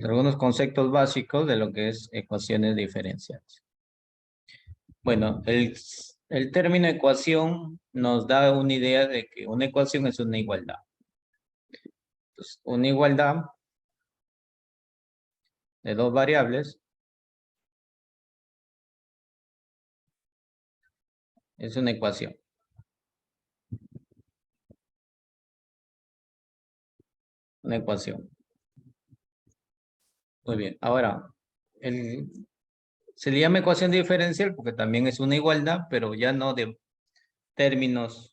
algunos conceptos básicos de lo que es ecuaciones diferenciales. Bueno, el término ecuación nos da una idea de que una ecuación es una igualdad. Entonces, una igualdad de dos variables es una ecuación. Una ecuación. Muy bien. Ahora, se le llama ecuación diferencial porque también es una igualdad, pero ya no de términos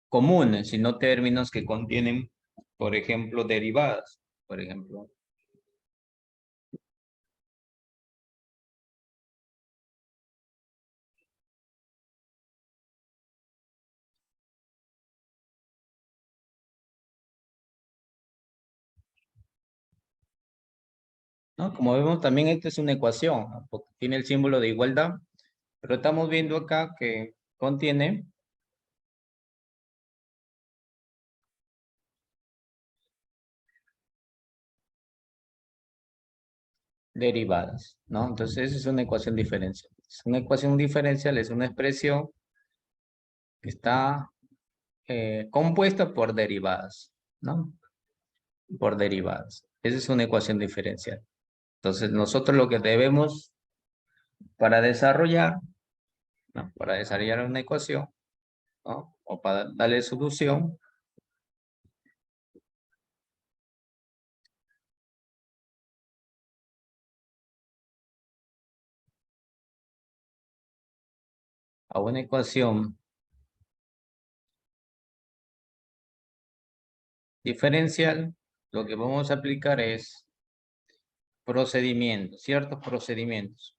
comunes, sino términos que contienen, por ejemplo, derivadas. Por ejemplo, ¿no? Como vemos, también esta es una ecuación, ¿no? Porque tiene el símbolo de igualdad, pero estamos viendo acá que contiene derivadas, ¿no? Entonces, esa es una ecuación diferencial. Una ecuación diferencial es una expresión que está compuesta por derivadas, ¿no? Por derivadas. Esa es una ecuación diferencial. Entonces, nosotros lo que debemos para desarrollar, ¿no? Para desarrollar una ecuación, ¿no? O para darle solución, a una ecuación diferencial, lo que vamos a aplicar es procedimientos, ciertos procedimientos.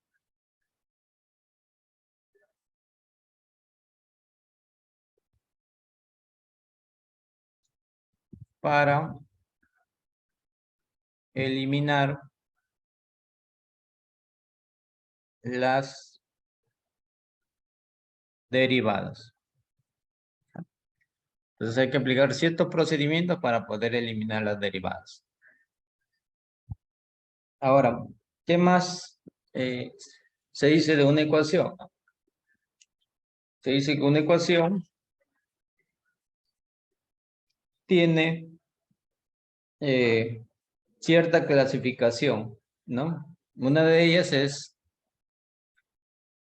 Para eliminar las derivadas. Entonces hay que aplicar ciertos procedimientos para poder eliminar las derivadas. Ahora, ¿qué más se dice de una ecuación? Se dice que una ecuación tiene cierta clasificación, ¿no? Una de ellas es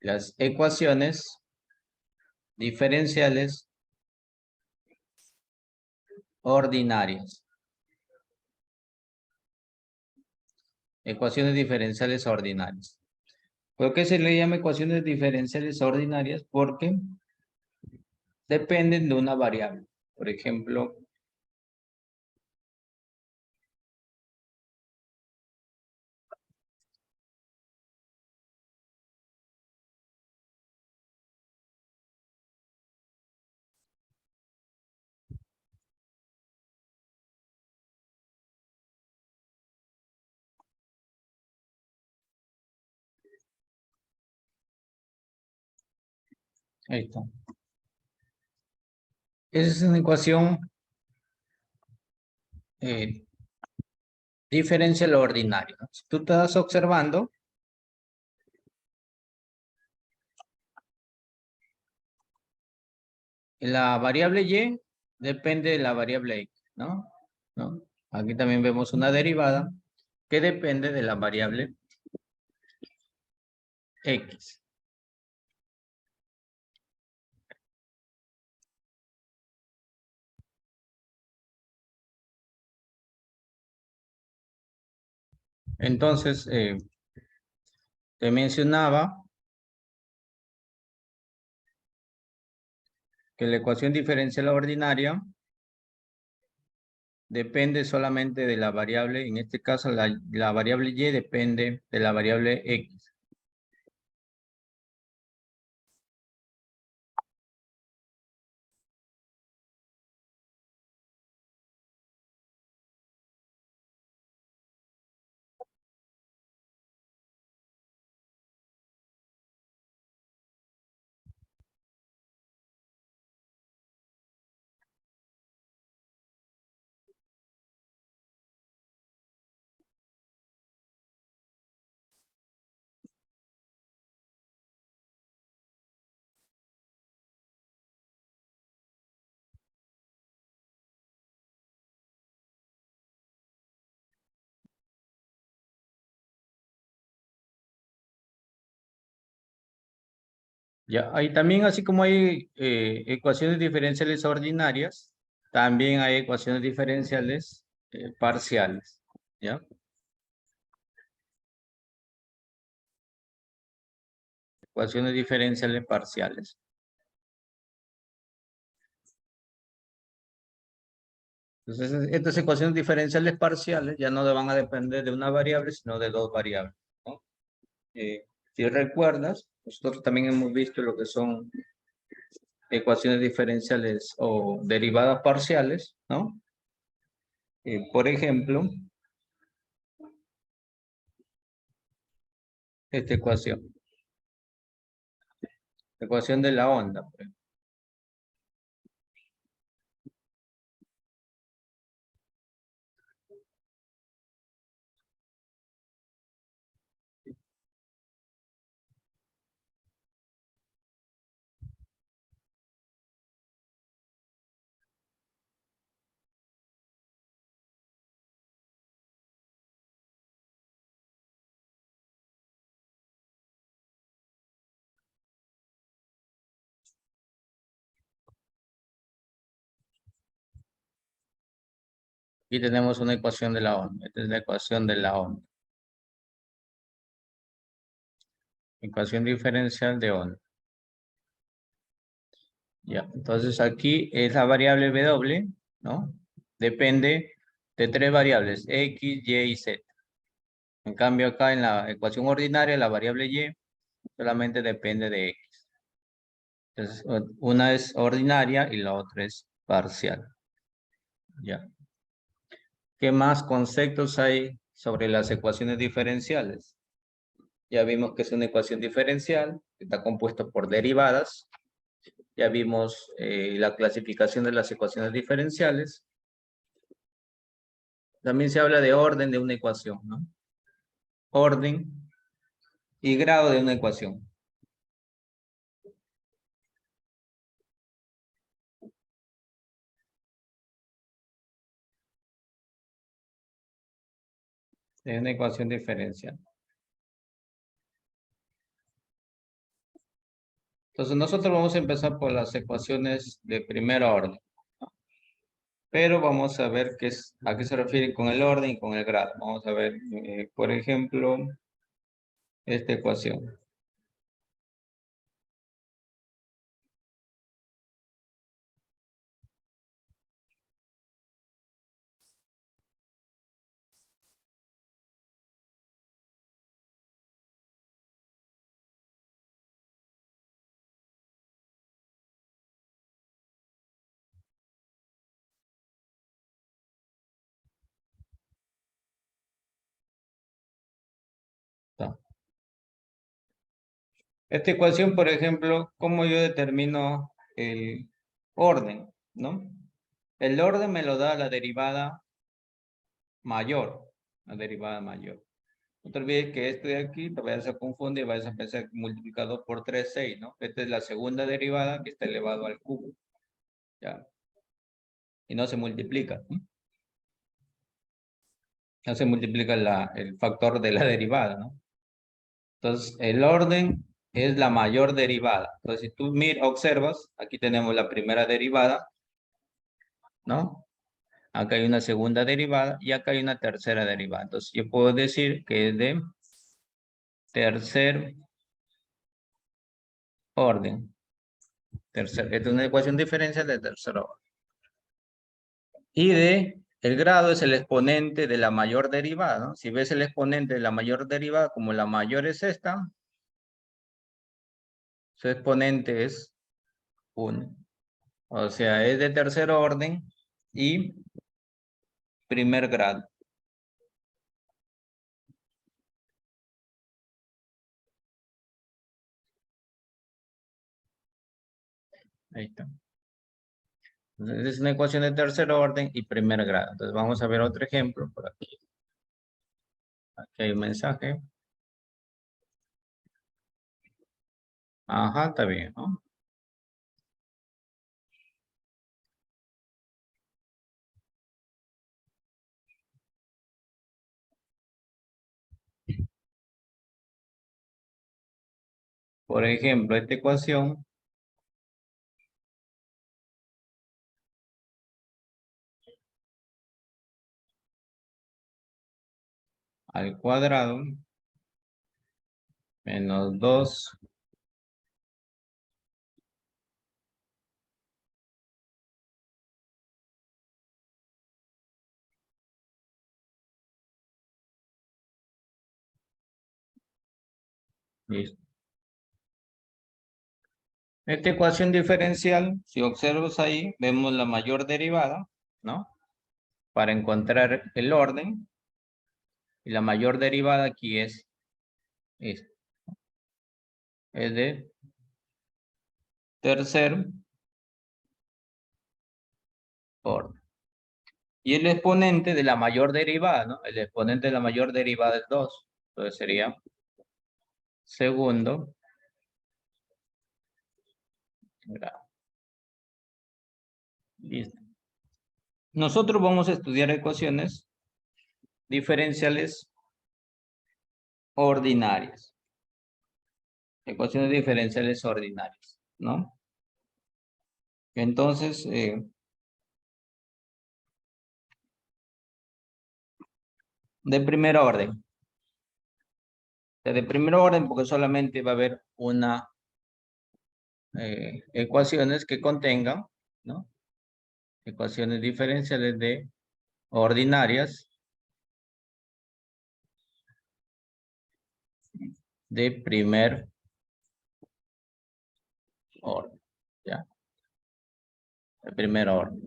las ecuaciones diferenciales ordinarias. Ecuaciones diferenciales ordinarias. ¿Por qué se le llama ecuaciones diferenciales ordinarias? Porque dependen de una variable. Por ejemplo, ahí está. Esa es una ecuación eh, diferencial ordinaria, ¿no? Si tú estás observando, la variable y depende de la variable x, ¿no? ¿No? Aquí también vemos una derivada que depende de la variable x. Entonces, te mencionaba que la ecuación diferencial ordinaria depende solamente de la variable, en este caso la variable y depende de la variable x. Ya, hay también, así como hay ecuaciones diferenciales ordinarias, también hay ecuaciones diferenciales parciales, ¿ya? Ecuaciones diferenciales parciales. Entonces, estas ecuaciones diferenciales parciales ya no van a depender de una variable, sino de dos variables, ¿no? Si recuerdas, nosotros también hemos visto lo que son ecuaciones diferenciales o derivadas parciales, ¿no? Por ejemplo, esta ecuación de la onda, pues. Aquí tenemos una ecuación de la onda. Esta es la ecuación de la onda. Ecuación diferencial de onda. Ya, entonces aquí es la variable W, ¿no? Depende de tres variables, X, Y y Z. En cambio acá en la ecuación ordinaria, la variable Y solamente depende de X. Entonces, una es ordinaria y la otra es parcial. Ya. ¿Qué más conceptos hay sobre las ecuaciones diferenciales? Ya vimos que es una ecuación diferencial, que está compuesta por derivadas. Ya vimos la clasificación de las ecuaciones diferenciales. También se habla de orden de una ecuación, ¿no? Orden y grado de una ecuación. De una ecuación diferencial. Entonces nosotros vamos a empezar por las ecuaciones de primer orden. Pero vamos a ver a qué se refiere con el orden y con el grado. Vamos a ver, por ejemplo, esta ecuación. ¿Está? Esta ecuación, por ejemplo, ¿cómo yo determino el orden? ¿No? El orden me lo da la derivada mayor. La derivada mayor. No te olvides que esto de aquí te vayas a confundir, vayas a pensar que multiplicado por 3 6, ¿no? Esta es la segunda derivada que está elevado al cubo. ¿Ya? Y no se multiplica, ¿no? No se multiplica el factor de la derivada, ¿no? Entonces, el orden es la mayor derivada. Entonces, si tú observas, aquí tenemos la primera derivada, ¿no? Acá hay una segunda derivada y acá hay una tercera derivada. Entonces, yo puedo decir que es de tercer orden. Esta es una ecuación diferencial de tercer orden. Y el grado es el exponente de la mayor derivada, ¿no? Si ves el exponente de la mayor derivada, como la mayor es esta, su exponente es 1. O sea, es de tercer orden y primer grado. Ahí está. Entonces, es una ecuación de tercer orden y primer grado. Entonces, vamos a ver otro ejemplo por aquí. Aquí hay un mensaje. Ajá, está bien, ¿no? Por ejemplo, esta ecuación al cuadrado menos 2 listo. Esta ecuación diferencial, si observas ahí, vemos la mayor derivada, ¿no? Para encontrar el orden. Y la mayor derivada aquí es de tercer orden. Y el exponente de la mayor derivada, ¿no? El exponente de la mayor derivada es 2. Entonces sería segundo grado. Listo. Nosotros vamos a estudiar ecuaciones diferenciales ordinarias. Ecuaciones diferenciales ordinarias, ¿no? Entonces, de primer orden. De primer orden porque solamente va a haber una ecuaciones que contengan, ¿no? Ecuaciones diferenciales de ordinarias de primer orden, ¿ya? De primer orden.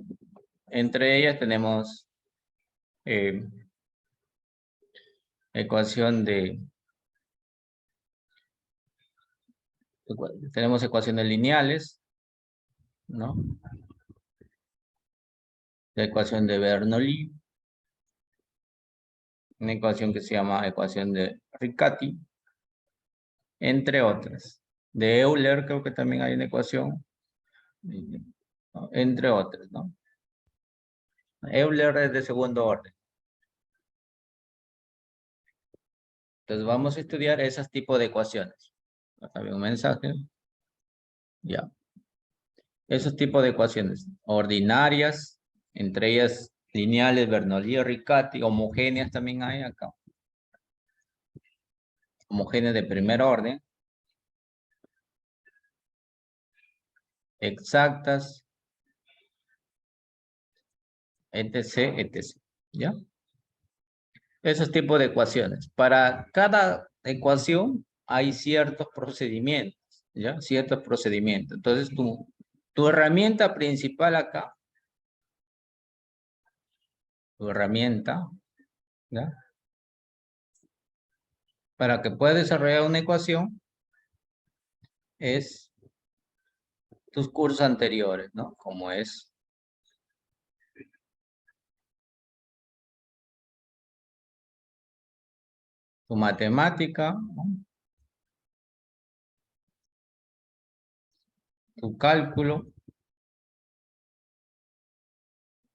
Entre ellas tenemos ecuación de... Tenemos ecuaciones lineales, ¿no? La ecuación de Bernoulli, una ecuación que se llama ecuación de Riccati, entre otras. De Euler creo que también hay una ecuación, ¿no? Entre otras, ¿no? Euler es de segundo orden. Entonces vamos a estudiar esos tipos de ecuaciones. Acá había un mensaje. Ya. Esos tipos de ecuaciones ordinarias, entre ellas lineales, Bernoulli, Riccati, homogéneas también hay acá. Homogéneas de primer orden. Exactas, etc., etc. ¿Ya? Esos tipos de ecuaciones. Para cada ecuación hay ciertos procedimientos, ¿ya? Ciertos procedimientos. Entonces, tu herramienta principal acá, tu herramienta, ¿ya? Para que puedas desarrollar una ecuación es tus cursos anteriores, ¿no? Como es tu matemática, ¿no? Tu cálculo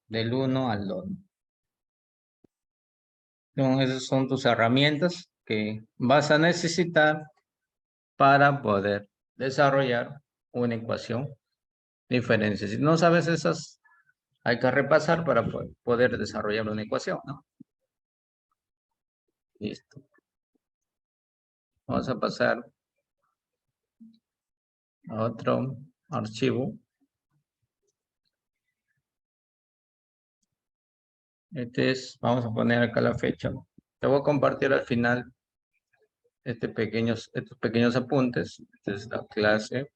del 1 al 2. Entonces, esas son tus herramientas que vas a necesitar para poder desarrollar una ecuación diferencial. Si no sabes esas, hay que repasar para poder desarrollar una ecuación, ¿no? Listo. Vamos a pasar a otro archivo. Vamos a poner acá la fecha. Te voy a compartir al final estos pequeños apuntes. Esta es la clase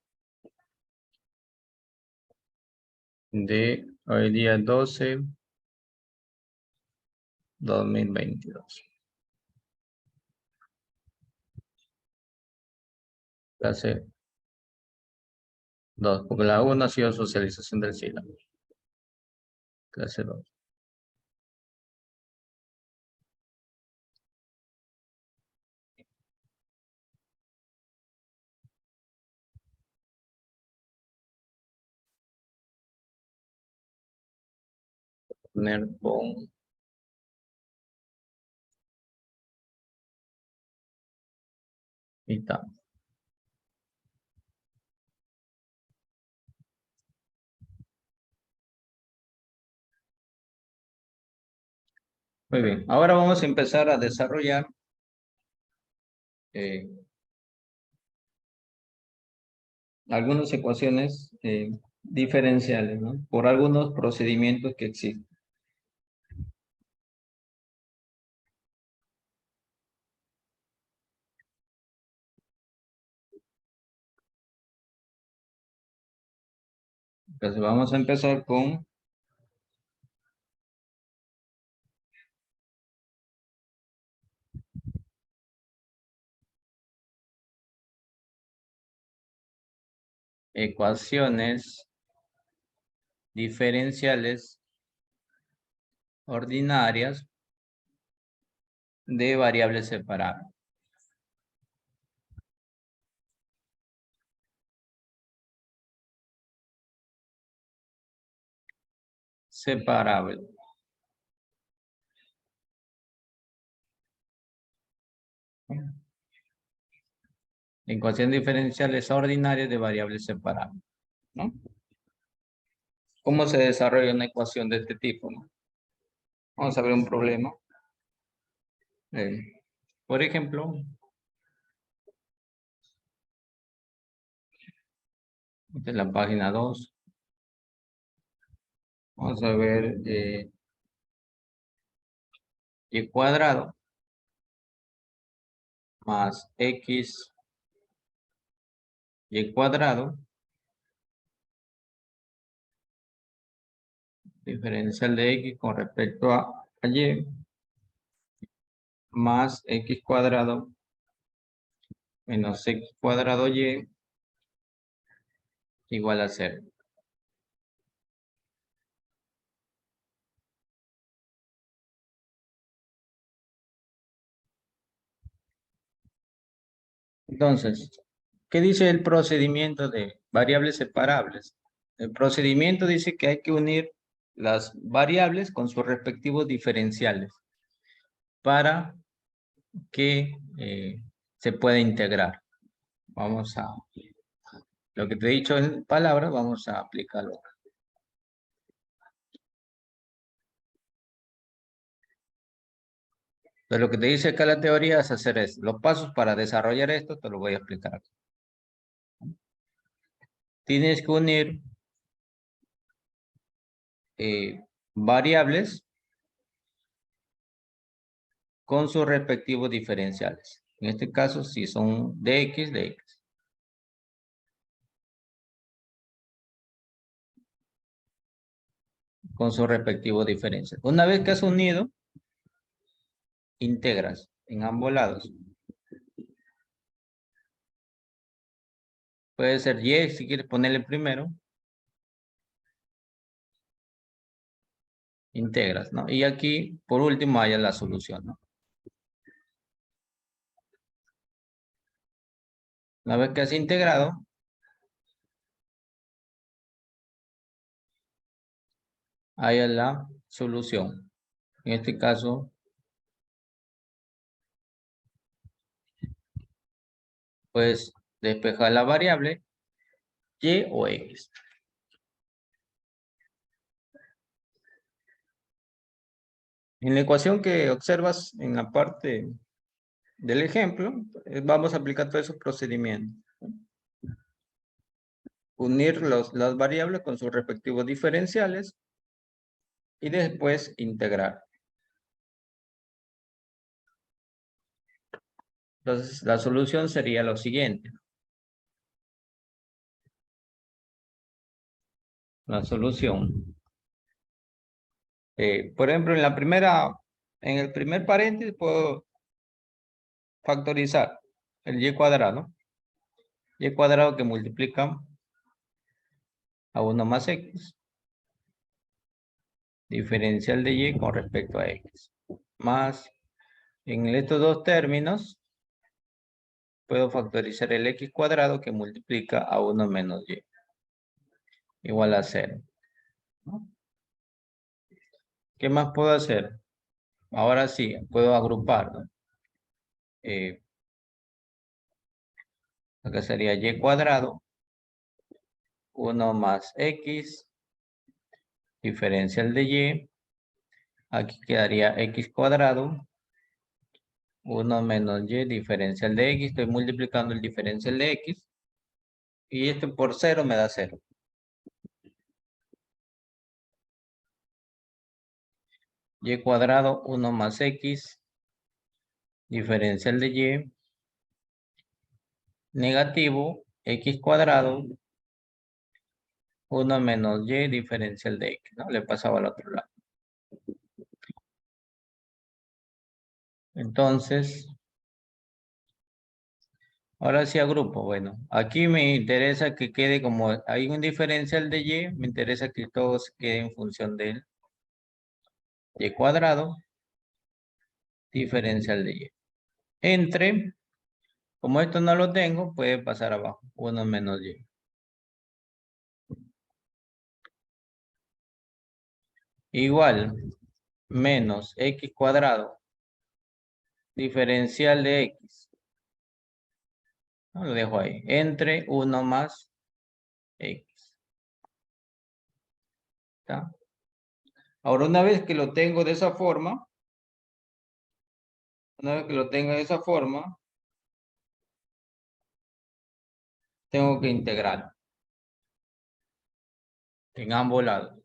de hoy día 12/2022. Clase 2, porque la 1 ha sido socialización del sílabo. Clase 2. Poner con y tal. Muy bien, ahora vamos a empezar a desarrollar eh, algunas ecuaciones diferenciales, ¿no? Por algunos procedimientos que existen. Entonces vamos a empezar con ecuaciones diferenciales ordinarias de variables separables. Separable. Ecuación diferenciales ordinarias de variables separables, ¿no? ¿Cómo se desarrolla una ecuación de este tipo, no? Vamos a ver un problema. Por ejemplo, esta es la página 2. Vamos a ver y cuadrado más x y cuadrado, diferencial de x con respecto a y, más x cuadrado menos x cuadrado y igual a 0. Entonces, ¿qué dice el procedimiento de variables separables? El procedimiento dice que hay que unir las variables con sus respectivos diferenciales para que se pueda integrar. Vamos a, lo que te he dicho en palabras, vamos a aplicarlo. Entonces, lo que te dice acá la teoría es hacer esto. Los pasos para desarrollar esto te lo voy a explicar aquí. Tienes que unir variables con sus respectivos diferenciales. En este caso, si son de x, con sus respectivos diferenciales. Una vez que has unido, integras en ambos lados. Puede ser y si quieres ponerle primero. Integras, ¿no? Y aquí, por último, haya la solución, ¿no? Una vez que has integrado, haya la solución. En este caso, puedes despejar la variable y o x. En la ecuación que observas en la parte del ejemplo, vamos a aplicar todos esos procedimientos. Unir las variables con sus respectivos diferenciales y después integrar. Entonces, la solución sería lo siguiente. La solución. Por ejemplo, en el primer paréntesis puedo factorizar el y cuadrado. Y cuadrado que multiplica a 1 más x. Diferencial de y con respecto a x. Más, en estos dos términos, puedo factorizar el x cuadrado que multiplica a 1 menos y. Igual a 0. ¿No? ¿Qué más puedo hacer? Ahora sí, puedo agrupar, ¿no? Acá sería y cuadrado, 1 más x, diferencial de y, Aquí quedaría x cuadrado, 1 menos y diferencial de x. Estoy multiplicando el diferencial de x. Y esto por 0 me da 0. Y cuadrado, 1 más x, diferencial de y, negativo, x cuadrado, 1 menos y, diferencial de x, ¿no? Le pasaba al otro lado. Entonces, ahora sí agrupo. Bueno, aquí me interesa que quede como hay un diferencial de y, me interesa que todo se quede en función del y cuadrado, diferencial de y. Entre, como esto no lo tengo, puede pasar abajo, 1 menos y. Igual, menos x cuadrado, diferencial de x. No, lo dejo ahí, entre 1 más x. ¿Está? Ahora, una vez que lo tengo de esa forma, tengo que integrar en ambos lados.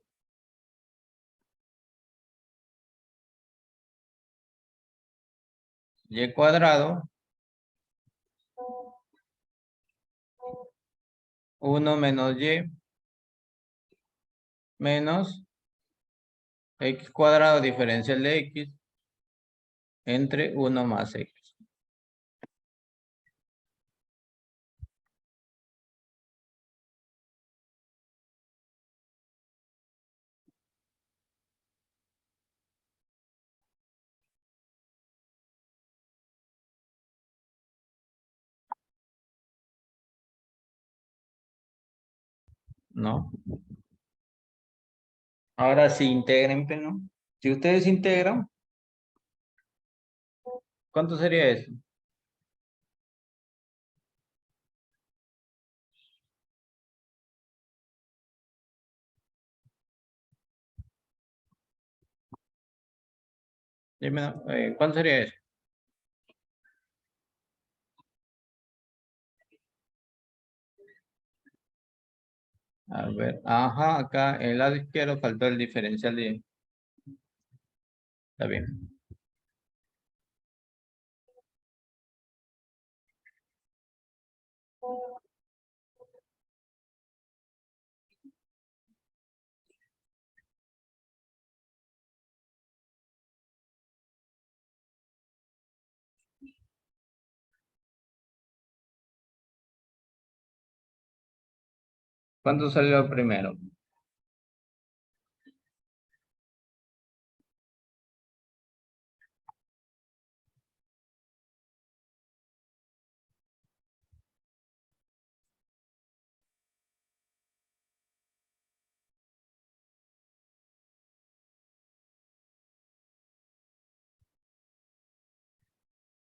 Y cuadrado, 1 menos y, menos x cuadrado diferencial de x, entre 1 más x. ¿No? Ahora sí, integren, pues, ¿no? Si ustedes integran, ¿cuánto sería eso? Dime, ¿cuánto sería eso? A ver, ajá, acá en el lado izquierdo faltó el diferencial de... Está bien. ¿Cuánto salió primero?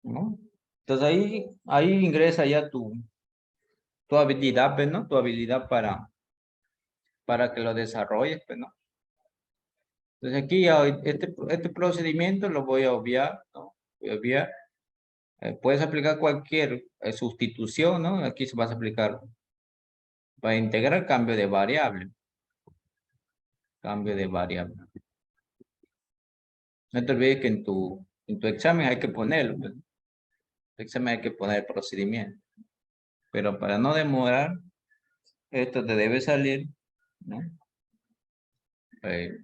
¿No? Entonces ahí ingresa ya tu habilidad, pues, ¿no? Tu habilidad para que lo desarrolles, pues, ¿no? Entonces aquí ya este procedimiento lo voy a obviar, ¿no? Voy a obviar. Puedes aplicar cualquier sustitución, ¿no? Aquí se vas a aplicar para integrar cambio de variable. Cambio de variable. No te olvides que en tu examen hay que ponerlo, pues. En tu examen hay que poner el procedimiento. Pero para no demorar, esto te debe salir, ¿no? Eh,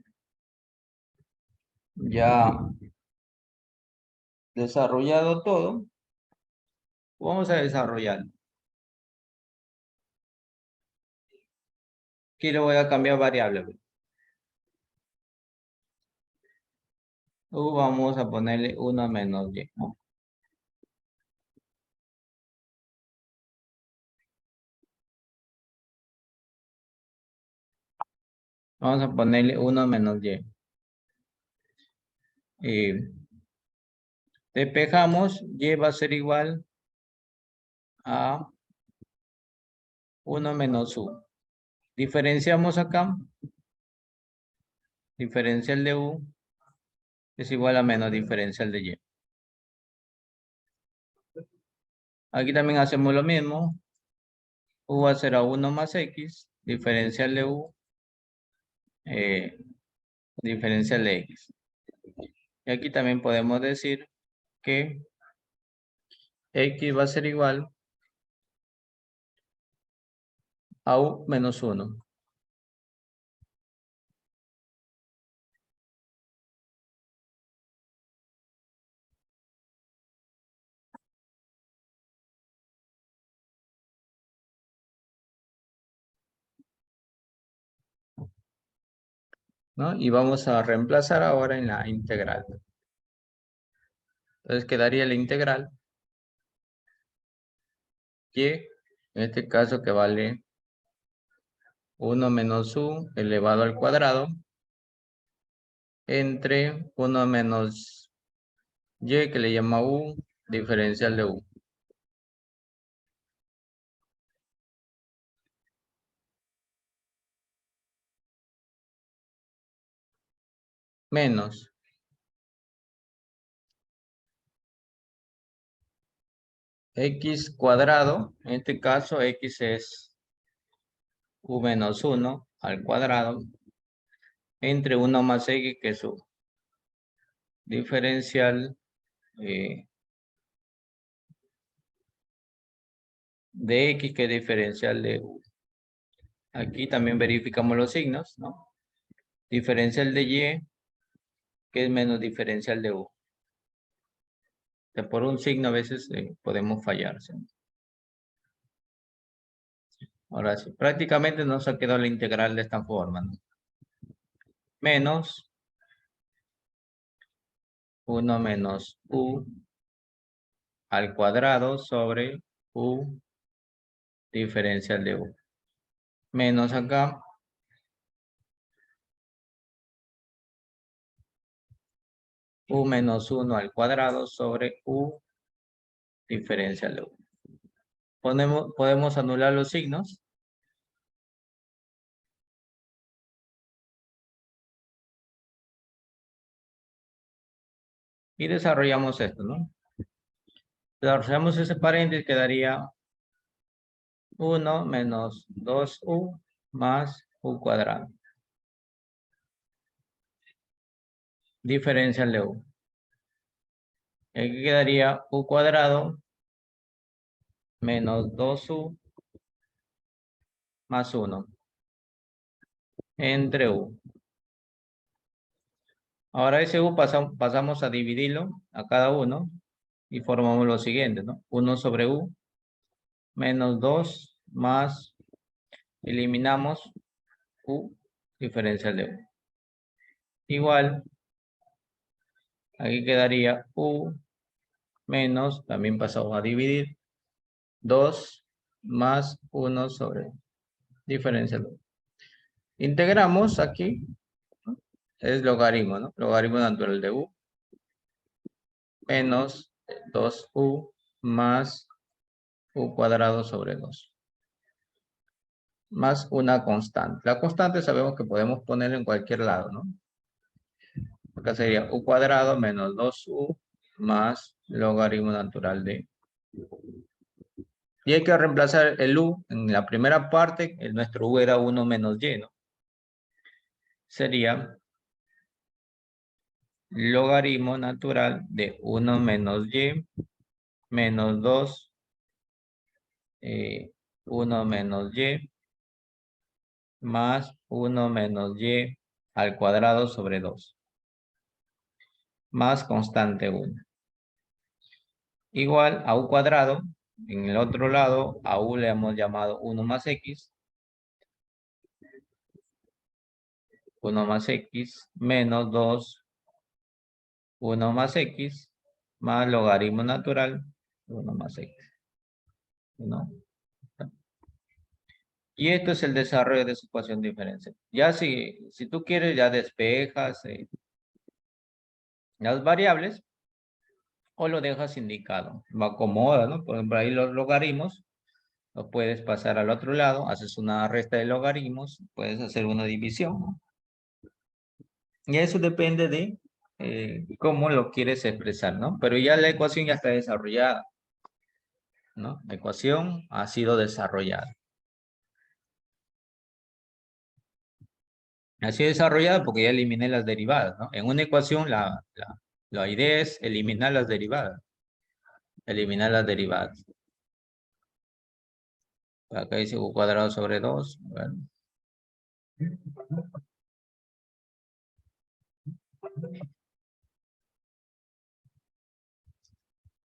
ya desarrollado todo, vamos a desarrollar. Aquí le voy a cambiar variable, pues. Vamos a ponerle 1 menos y, ¿no? Vamos a ponerle 1 menos y. Despejamos, y va a ser igual a 1 menos u. Diferenciamos acá, diferencial de u, es igual a menos diferencial de y. Aquí también hacemos lo mismo. U va a ser a 1 más x, diferencial de u, diferencial de x. Y aquí también podemos decir que x va a ser igual a u menos 1. ¿No? Y vamos a reemplazar ahora en la integral. Entonces quedaría la integral y, en este caso que vale 1 menos u elevado al cuadrado entre 1 menos y que le llama u diferencial de u. Menos x cuadrado, en este caso x es u menos 1 al cuadrado entre 1 más x que es u. Diferencial de x que es diferencial de u. Aquí también verificamos los signos, ¿no? Diferencial de y que es menos diferencial de u. O sea, por un signo a veces podemos fallar, ¿sí? Ahora sí, prácticamente nos ha quedado la integral de esta forma, ¿no? Menos 1 menos u al cuadrado sobre u diferencial de u. Menos acá u menos 1 al cuadrado sobre u diferencial de u. Podemos anular los signos. Y desarrollamos esto, ¿no? Desarrollamos ese paréntesis, quedaría 1 menos 2u más u cuadrado. Diferencial de u. Aquí quedaría u cuadrado menos 2u más 1 entre u. Ahora ese u pasamos a dividirlo a cada uno y formamos lo siguiente, ¿no? 1 sobre u menos 2 más, eliminamos u diferencial de u. Igual, aquí quedaría u menos, también pasamos a dividir, 2 más 1 sobre diferencial de u. Integramos aquí, ¿no? Es logaritmo, ¿no? Logaritmo natural de u menos 2u más u cuadrado sobre 2. Más una constante. La constante sabemos que podemos poner en cualquier lado, ¿no? Acá sería u cuadrado menos 2u más logaritmo natural de u. Y hay que reemplazar el u en la primera parte, nuestro u era 1 menos y, ¿no? Sería logaritmo natural de 1 menos y menos 2, 1 menos y más 1 menos y al cuadrado sobre 2. Más constante 1. Igual a u cuadrado. En el otro lado, a u le hemos llamado 1 más x. 1 más x menos 2, 1 más x, más logaritmo natural, 1 más x. ¿No? Y esto es el desarrollo de su ecuación diferencial. Ya si tú quieres, ya despejas las variables o lo dejas indicado. Lo acomoda, ¿no? Por ejemplo, ahí los logaritmos, lo puedes pasar al otro lado, haces una resta de logaritmos, puedes hacer una división, ¿no? Y eso depende de cómo lo quieres expresar, ¿no? Pero ya la ecuación ya está desarrollada, ¿no? La ecuación ha sido desarrollada. Ha sido desarrollada porque ya eliminé las derivadas, ¿no? En una ecuación la idea es eliminar las derivadas. Eliminar las derivadas. Acá dice u cuadrado sobre 2. Bueno.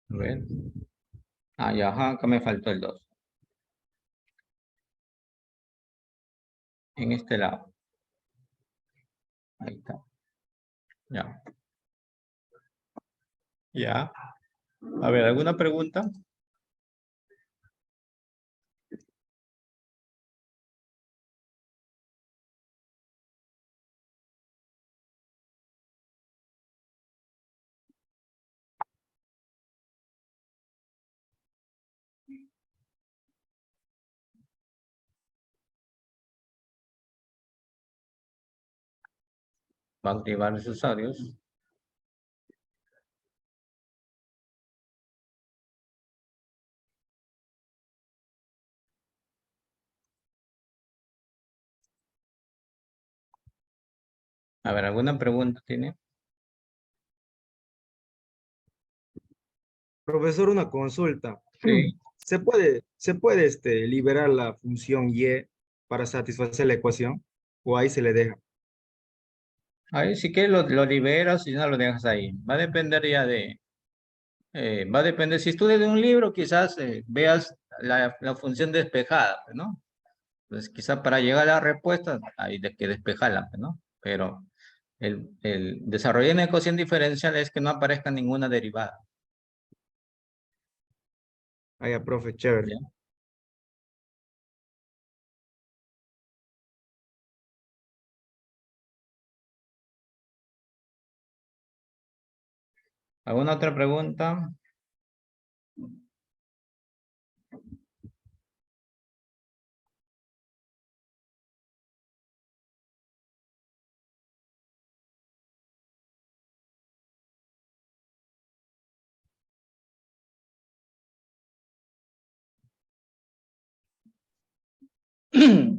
A ver. Ah, ya, ajá, acá me faltó el 2. En este lado. Ahí está. Ya. Ya. A ver, ¿alguna pregunta? Va a activar los usuarios. A ver, ¿alguna pregunta tiene? Profesor, una consulta. Sí. ¿Se puede liberar la función y para satisfacer la ecuación? ¿O ahí se le deja? Ahí si quieres lo liberas y no lo dejas ahí. Va a depender ya va a depender. Si estudias de un libro, quizás veas la función despejada, pues, ¿no? Entonces, quizás para llegar a la respuesta hay de que despejarla, pues, ¿no? Pero el desarrollo de una ecuación diferencial es que no aparezca ninguna derivada. Ah, ya, profe, chévere. ¿Ya? ¿Alguna otra pregunta?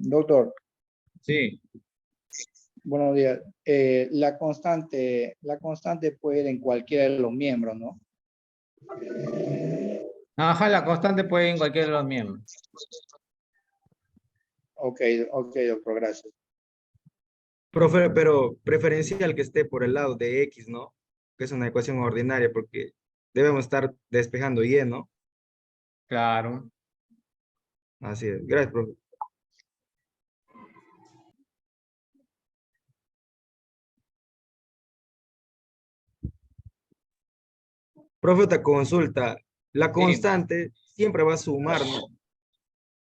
Doctor, Sí. buenos días. La constante puede ir en cualquiera de los miembros, ¿no? Ajá, la constante puede ir en cualquiera de los miembros. Ok, ok, doctor, gracias. Profe, pero preferencial que esté por el lado de X, ¿no? Que es una ecuación ordinaria porque debemos estar despejando Y, ¿no? Claro. Así es. Gracias, profe. Profe, otra consulta. La Sí. constante siempre va a sumar, ¿no?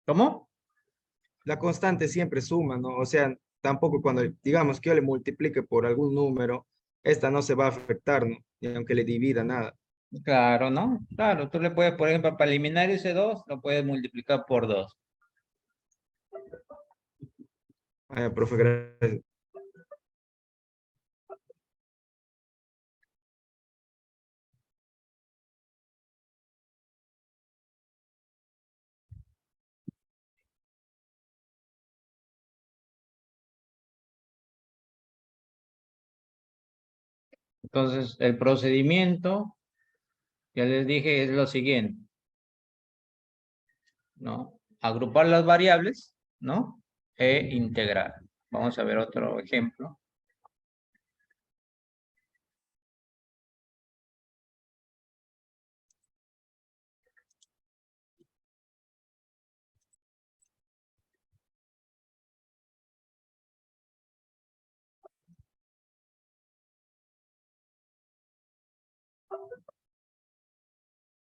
¿Cómo? La constante siempre suma, ¿no? O sea, tampoco cuando digamos que yo le multiplique por algún número, esta no se va a afectar, ¿no? Ni aunque le divida nada. Claro, ¿no? Claro, tú le puedes, por ejemplo, para eliminar ese 2 lo puedes multiplicar por 2. Ah, profe, gracias. Entonces, el procedimiento, ya les dije, es lo siguiente, ¿no? Agrupar las variables, ¿no? E integrar. Vamos a ver otro ejemplo.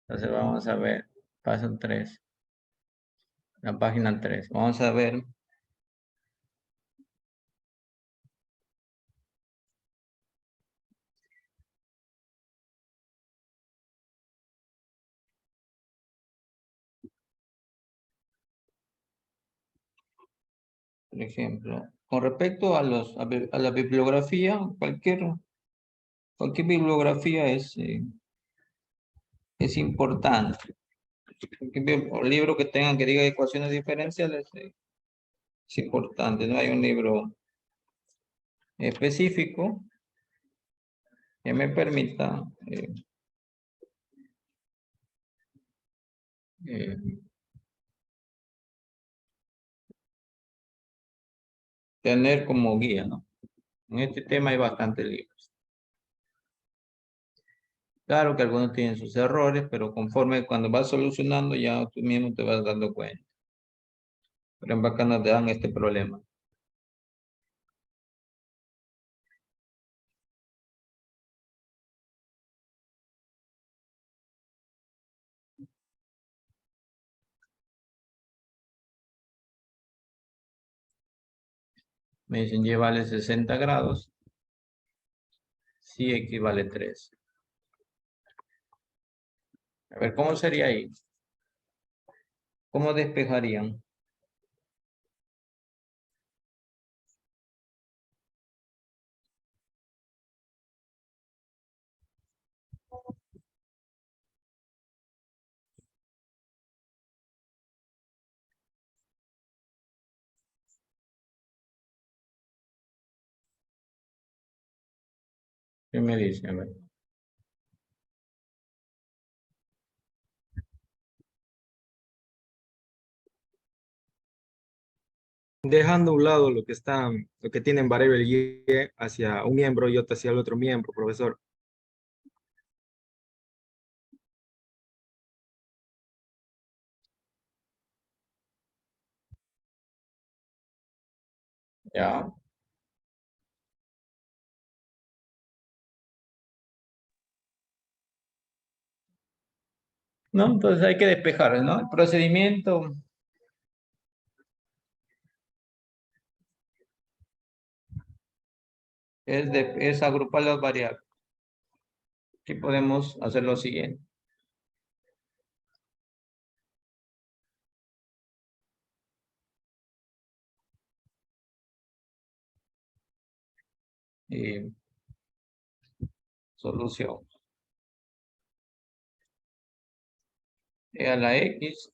Entonces, vamos a ver, paso 3, la página 3. Vamos a ver, por ejemplo, con respecto a la bibliografía, cualquier Cualquier bibliografía es importante. Un libro que tengan que diga ecuaciones diferenciales es importante. No hay un libro específico que me permita tener como guía, ¿no? En este tema hay bastantes libros. Claro que algunos tienen sus errores, pero conforme cuando vas solucionando ya tú mismo te vas dando cuenta. Pero en acá nos dan este problema. Me dicen y vale 60 grados. Sí equivale 3. A ver, ¿cómo sería ahí? ¿Cómo despejarían? ¿Qué me dicen? A ver. Dejando a un lado lo que tienen variable y hacia un miembro y otro hacia el otro miembro, profesor. Ya. No, entonces hay que despejar, ¿no? El procedimiento es agrupar las variables. Aquí podemos hacer lo siguiente. Solución. E a la X,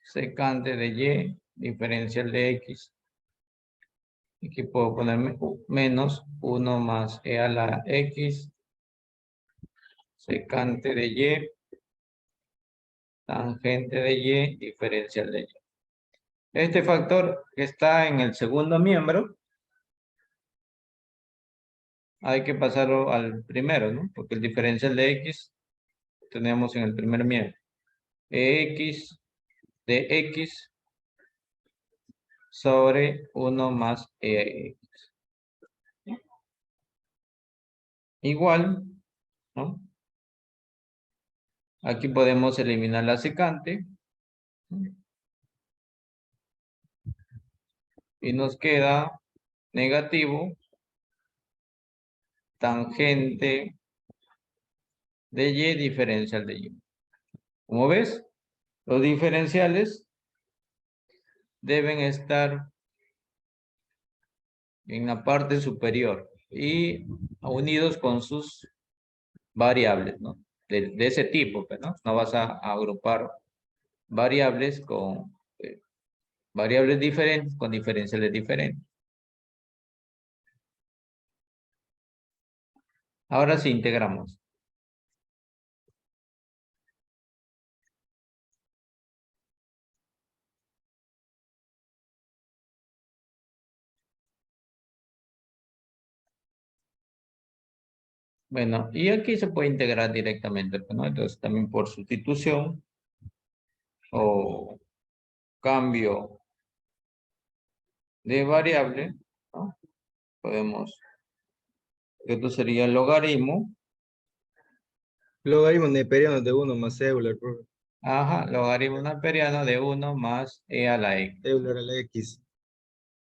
secante de Y, diferencial de X. Aquí puedo poner menos 1 más E a la X, secante de Y, tangente de Y, diferencial de Y. Este factor que está en el segundo miembro, hay que pasarlo al primero, ¿no? Porque el diferencial de X tenemos en el primer miembro. X de X sobre 1 más EX. Igual, ¿no? Aquí podemos eliminar la secante. Y nos queda negativo tangente de Y diferencial de Y. Como ves, los diferenciales deben estar en la parte superior y unidos con sus variables, ¿no? De ese tipo, ¿no? No vas a agrupar variables con variables diferentes con diferenciales diferentes. Ahora sí integramos. Bueno, y aquí se puede integrar directamente, ¿no? Entonces también por sustitución o cambio de variable, ¿no? Podemos, esto sería el logaritmo. Logaritmo neperiano de 1 más Euler, profe. Ajá, logaritmo neperiano de 1 más e a la x. Euler a la X.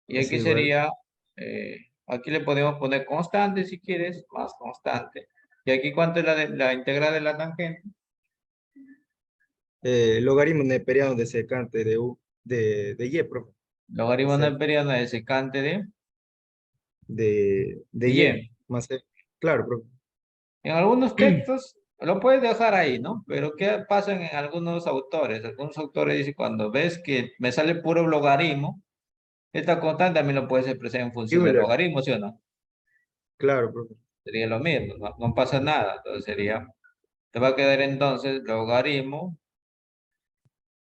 Y Es aquí igual. sería, aquí le podemos poner constante si quieres, más constante. Y aquí, ¿cuánto es la integral de la tangente? Logaritmo neperiano de secante de Y, profe. Logaritmo Sí. neperiano de secante de De Y. y. más C. Claro, profe. En algunos textos lo puedes dejar ahí, ¿no? Pero ¿qué pasa en algunos autores? Algunos autores dicen, cuando ves que me sale puro logaritmo, esta constante también lo puedes expresar en función del Euler, logaritmo, ¿sí o no? claro, profe. Sería lo mismo, no pasa nada. Entonces sería, te va a quedar entonces logaritmo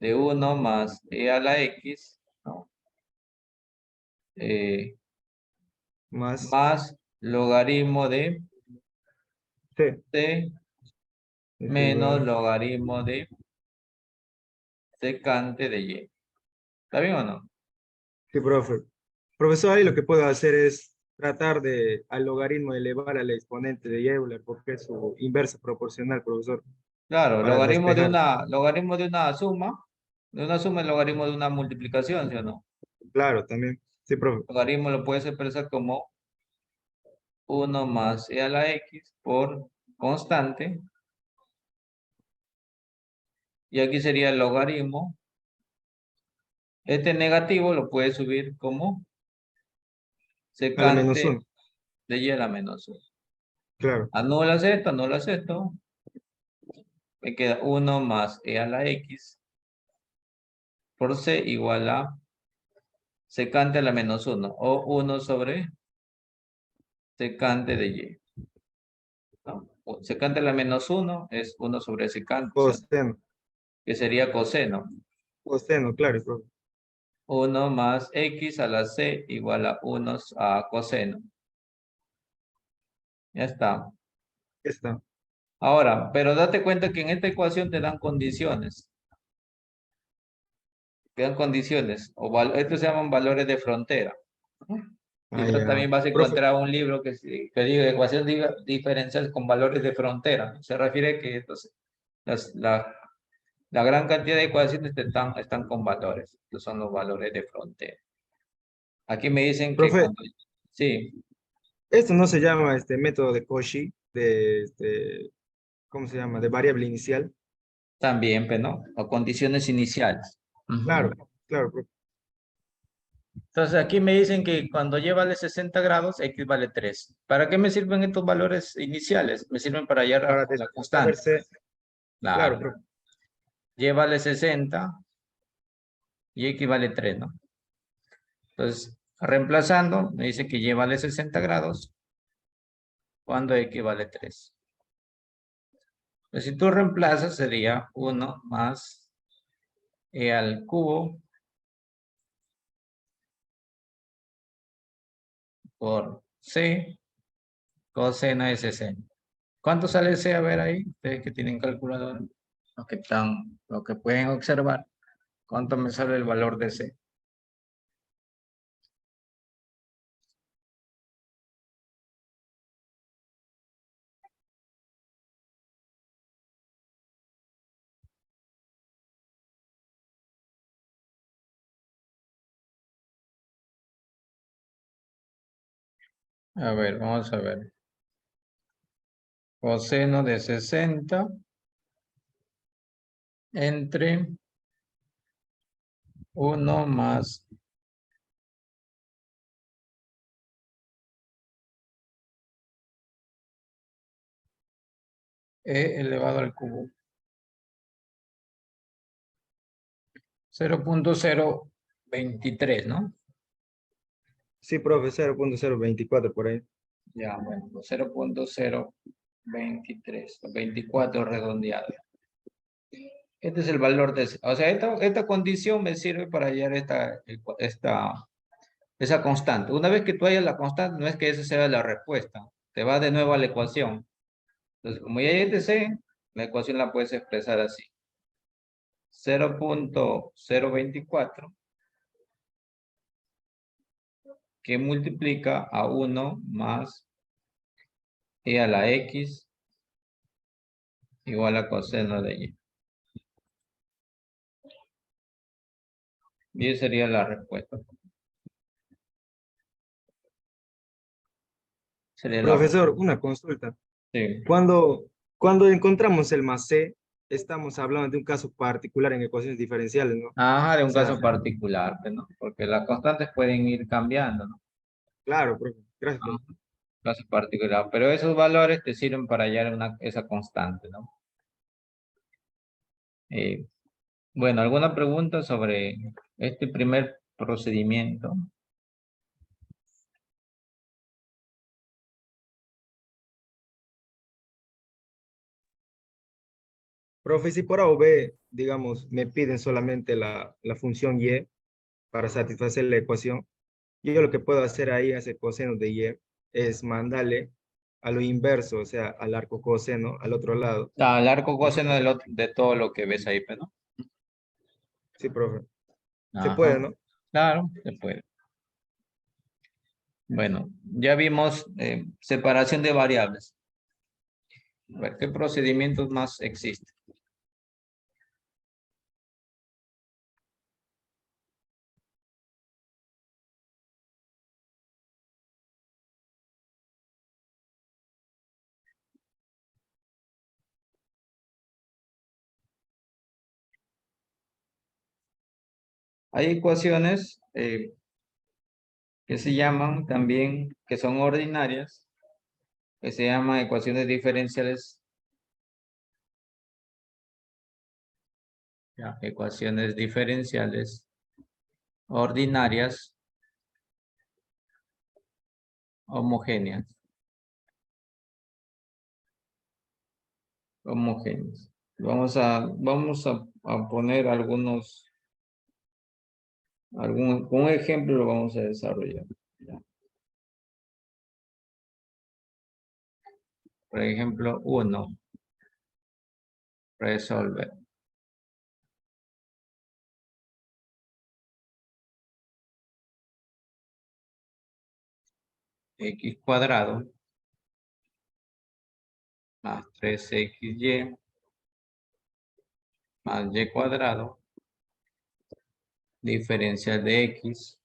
de 1 más e a la x, ¿no? Más Más logaritmo de C. c Es menos igual. logaritmo de secante de y. ¿Está bien o no? Sí, profe. Profesor, ahí lo que puedo hacer es tratar de al logaritmo elevar al exponente de Euler, porque es su inversa proporcional, profesor, Claro, para despejar. logaritmo de una suma es logaritmo de una multiplicación, ¿sí o no? Claro, también. Sí, profe. Logaritmo lo puedes expresar como 1 más e a la x por constante. Y aquí sería el logaritmo. Este negativo lo puedes subir como A la menos secante 1. de y a la menos 1. Claro. Anulas esto. Me queda 1 más e a la x por c igual a secante a la menos 1. O 1 sobre secante de y. ¿No? Secante a la menos 1 es 1 sobre secante, ¿sí? Coseno. Que sería coseno. Coseno, claro, profe. 1 más x a la c igual a 1 a coseno. Ya está. Está. Ahora, pero date cuenta que en esta ecuación te dan condiciones. Te dan condiciones. Estos se llaman valores de frontera. Ah, Quizás ya. también vas a Profe, encontrar un libro que diga ecuación diferencial con valores de frontera. Se refiere que entonces, la gran cantidad de ecuaciones están con valores. Estos son los valores de frontera. Aquí me dicen que profe, cuando... Sí, esto no se llama método de Cauchy, ¿cómo se llama? De variable inicial. también, pero no, o condiciones iniciales. Claro, Ujú. claro, profe. Entonces aquí me dicen que cuando y vale 60 grados, x vale 3. ¿Para qué me sirven estos valores iniciales? Me sirven para hallar Para la saber constante. C. Claro, Claro. profe. Y vale 60 y x vale 3, ¿no? Entonces, reemplazando, me dice que y vale 60 grados cuando x vale 3. Pues si tú reemplazas, sería 1 más e al cubo por c coseno de 60. ¿Cuánto sale C? A ver ahí, ustedes que tienen calculadora, los que pueden observar, ¿cuánto me sale el valor de C? A ver, vamos a ver. Coseno de 60 entre 1 más e elevado al cubo. 0.023, ¿no? Sí, profe, 0.024 por ahí. Ya, bueno, 0.023, 24 redondeado. Este es el valor de... O sea, esta condición me sirve para hallar esa constante. Una vez que tú hayas la constante, no es que esa sea la respuesta. Te vas de nuevo a la ecuación. Entonces, como ya hay este C, la ecuación la puedes expresar así. 0.024 que multiplica a 1 más e a la x igual a coseno de y. Y esa sería la respuesta. Sería la Profesor, respuesta. una consulta. Sí. Cuando encontramos el más C, estamos hablando de un caso particular en ecuaciones diferenciales, ¿no? O Ajá, de un sea, caso particular, pues, ¿no? Porque las constantes pueden ir cambiando, ¿no? claro, profe. Gracias, profe. Ajá. Caso particular. Pero esos valores te sirven para hallar esa constante, ¿no? Bueno, ¿alguna pregunta sobre este primer procedimiento? Profe, si por A o B, digamos, me piden solamente la función y para satisfacer la ecuación, yo lo que puedo hacer ahí a ese coseno de y es mandarle a lo inverso, o sea, al arco coseno, al otro lado. El arco coseno de todo lo que ves ahí, pues, ¿no? Sí, profe. Se Ajá. puede, ¿no? Claro, se puede. Bueno, ya vimos separación de variables. A ver, ¿qué procedimientos más existen? Hay ecuaciones que se llaman también, que son ordinarias, que se llaman ecuaciones diferenciales. Ya, ecuaciones diferenciales ordinarias homogéneas. Homogéneas. Vamos a poner un ejemplo lo vamos a desarrollar. Ya. Por ejemplo, 1. Resolver. X cuadrado más 3xy más y cuadrado diferencial de x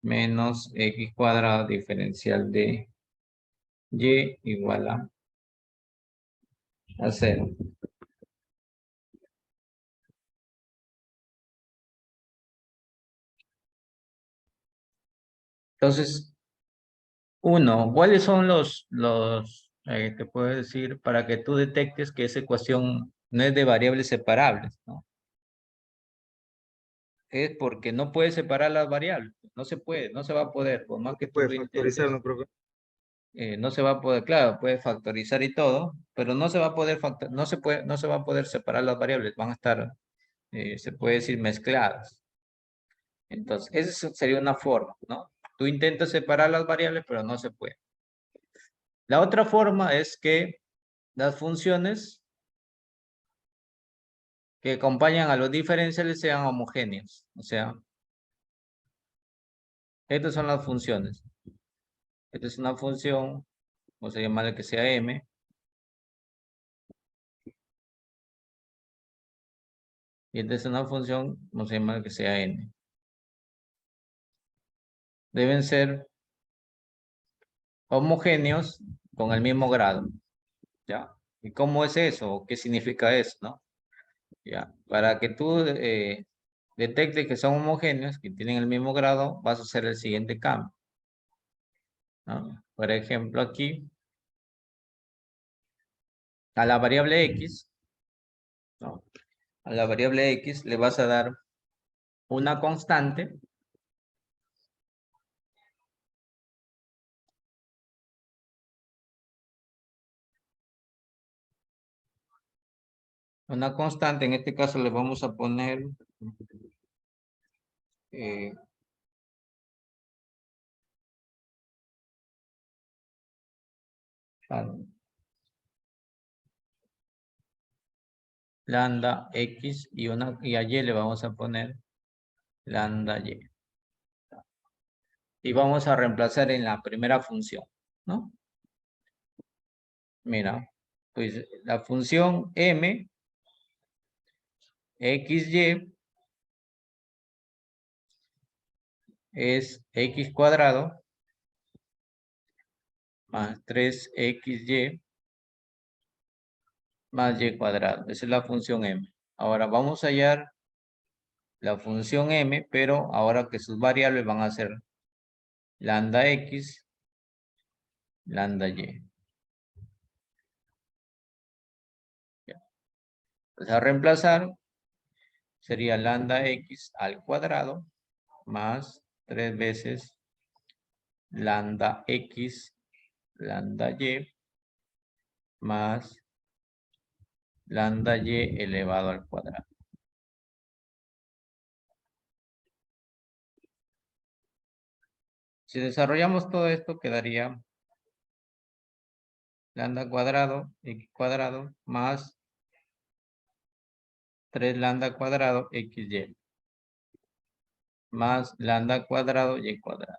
menos x cuadrado diferencial de y igual a 0. Entonces, ¿cuáles son te puedo decir, para que tú detectes que esa ecuación no es de variables separables, ¿no? Es porque no puedes separar las variables. No se puede, no se va a poder, por más que tú Puede lo factorizar, intentes. ¿no, profe? No se va a poder, claro, puede factorizar y todo, pero no se va a poder no se va a poder separar las variables, van a estar, se puede decir, mezcladas. Entonces, esa sería una forma, ¿no? Tú intentas separar las variables, pero no se puede. La otra forma es que las funciones que acompañan a los diferenciales sean homogéneos. O sea, estas son las funciones. Esta es una función, vamos a llamarle que sea m. Y esta es una función, vamos a llamarle que sea n. Deben ser homogéneos con el mismo grado. ¿Ya? ¿Y cómo es eso? ¿Qué significa eso? ¿No? ¿Ya? Para que tú detectes que son homogéneos, que tienen el mismo grado, vas a hacer el siguiente cambio, ¿no? Por ejemplo, aquí, a la variable x, ¿no? A la variable x le vas a dar una constante. Una constante, en este caso le vamos a poner eh, lambda x y a y le vamos a poner lambda y. Y vamos a reemplazar en la primera función, ¿no? Mira, pues la función m, xy, es x cuadrado más 3xy más y cuadrado. Esa es la función m. Ahora vamos a hallar la función m, pero ahora que sus variables van a ser lambda x lambda y. Entonces, a reemplazar, sería lambda x al cuadrado más 3 veces lambda x, lambda y, más lambda y elevado al cuadrado. Si desarrollamos todo esto, quedaría lambda cuadrado, x cuadrado, más 3 lambda cuadrado, xy, más lambda cuadrado, y cuadrado.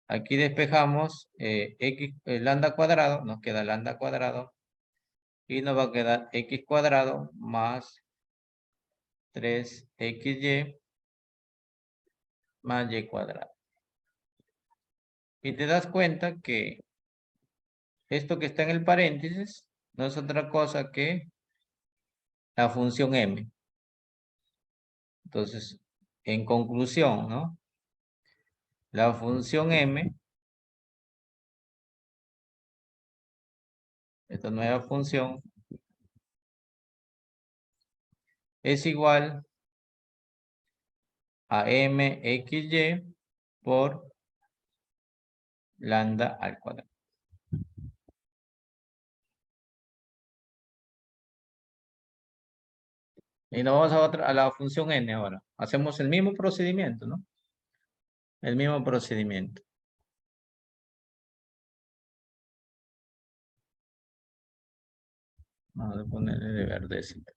Aquí despejamos lambda cuadrado, nos queda lambda cuadrado, y nos va a quedar x cuadrado más 3xy más y cuadrado. Y te das cuenta que esto que está en el paréntesis no es otra cosa que la función m. Entonces, en conclusión, ¿no? La función m, esta nueva función, es igual a mxy por lambda al cuadrado. Y nos vamos a la función n ahora. Hacemos el mismo procedimiento, ¿no? El mismo procedimiento. Vamos a ponerle de verdecito.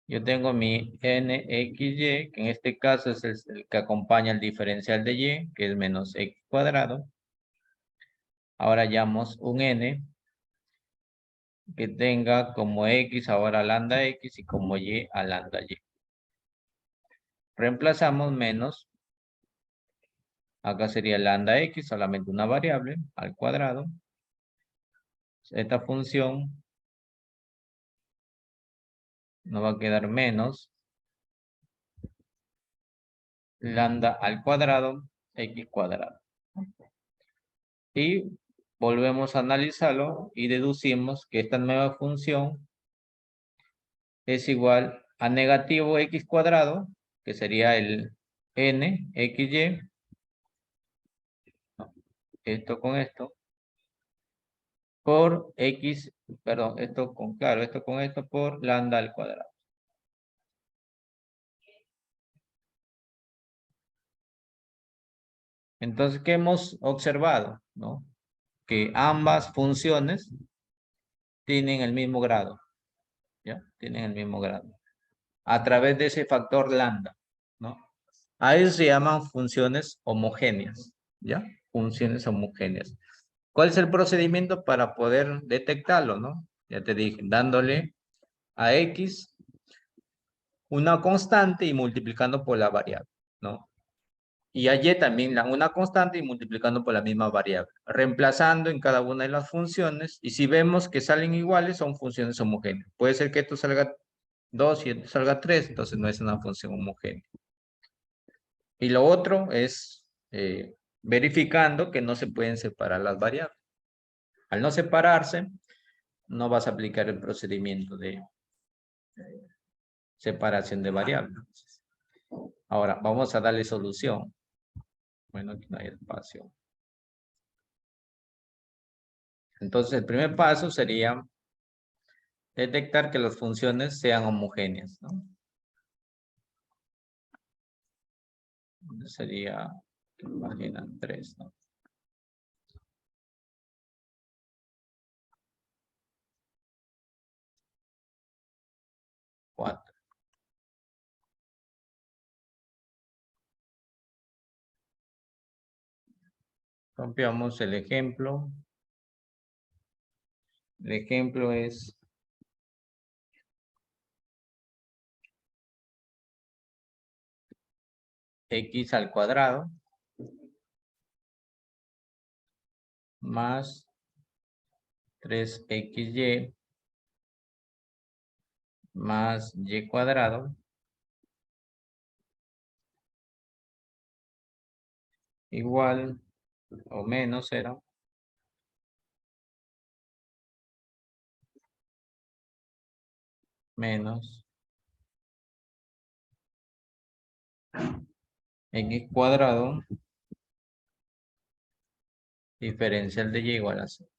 Yo tengo mi nxy, que en este caso es el que acompaña el diferencial de y, que es menos x cuadrado. Ahora hallamos un n que tenga como x ahora lambda x y como y a lambda y. Reemplazamos menos. Acá sería lambda x, solamente una variable, al cuadrado. Esta función nos va a quedar menos lambda al cuadrado, x cuadrado. Y volvemos a analizarlo y deducimos que esta nueva función es igual a negativo x cuadrado, que sería el nxy, esto con esto, por x, perdón, esto con, claro, esto con esto por lambda al cuadrado. Entonces, ¿qué hemos observado? ¿No? Que ambas funciones tienen el mismo grado, ¿ya? Tienen el mismo grado. A través de ese factor lambda, ¿no? A eso se llaman funciones homogéneas, ¿ya? Funciones homogéneas. ¿Cuál es el procedimiento para poder detectarlo, no? Ya te dije, dándole a x una constante y multiplicando por la variable, ¿no? Y a y también una constante y multiplicando por la misma variable, reemplazando en cada una de las funciones, y si vemos que salen iguales, son funciones homogéneas. Puede ser que esto salga 2 y esto salga 3, entonces no es una función homogénea. Y lo otro es verificando que no se pueden separar las variables. Al no separarse, no vas a aplicar el procedimiento de separación de variables. Ahora, vamos a darle solución. Bueno, aquí no hay espacio. Entonces, el primer paso sería detectar que las funciones sean homogéneas, ¿no? Sería página 3, ¿no? Cuatro. Copiamos el ejemplo. El ejemplo es x al cuadrado más 3xy más y cuadrado igual o menos era menos x cuadrado diferencial de y igual a 0,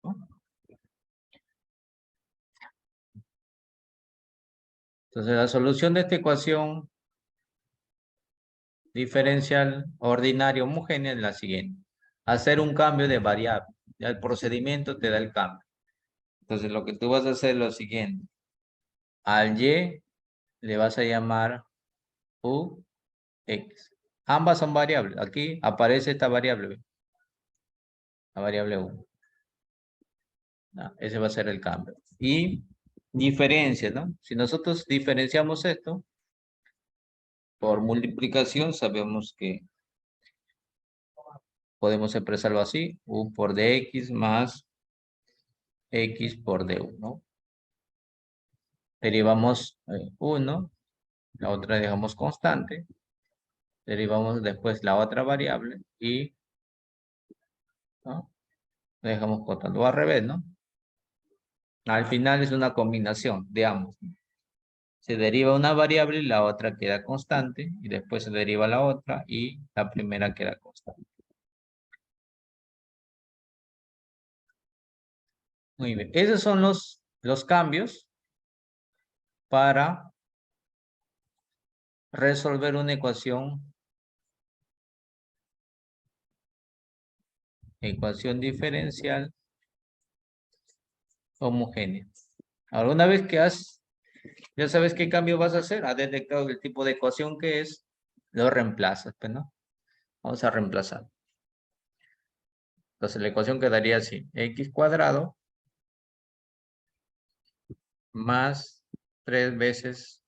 ¿no? Entonces la solución de esta ecuación diferencial ordinaria homogénea es la siguiente. Hacer un cambio de variable. Ya el procedimiento te da el cambio. Entonces lo que tú vas a hacer es lo siguiente. Al y le vas a llamar u x. Ambas son variables. Aquí aparece esta variable. ¿Ve? La variable u. Ese va a ser el cambio. Y diferencia, ¿no? Si nosotros diferenciamos esto por multiplicación, sabemos que podemos expresarlo así. U por dx más x por du, ¿no? Derivamos 1, la otra dejamos constante. Derivamos después la otra variable y, ¿no? Dejamos constante. O al revés, ¿no? Al final es una combinación de ambos. Se deriva una variable y la otra queda constante. Y después se deriva la otra y la primera queda constante. Muy bien. Esos son los cambios para resolver una ecuación diferencial homogénea. Ahora, una vez que ya sabes qué cambio vas a hacer, has detectado el tipo de ecuación que es, lo reemplazas, pues, ¿no? Vamos a reemplazar. Entonces la ecuación quedaría así, x cuadrado más 3 veces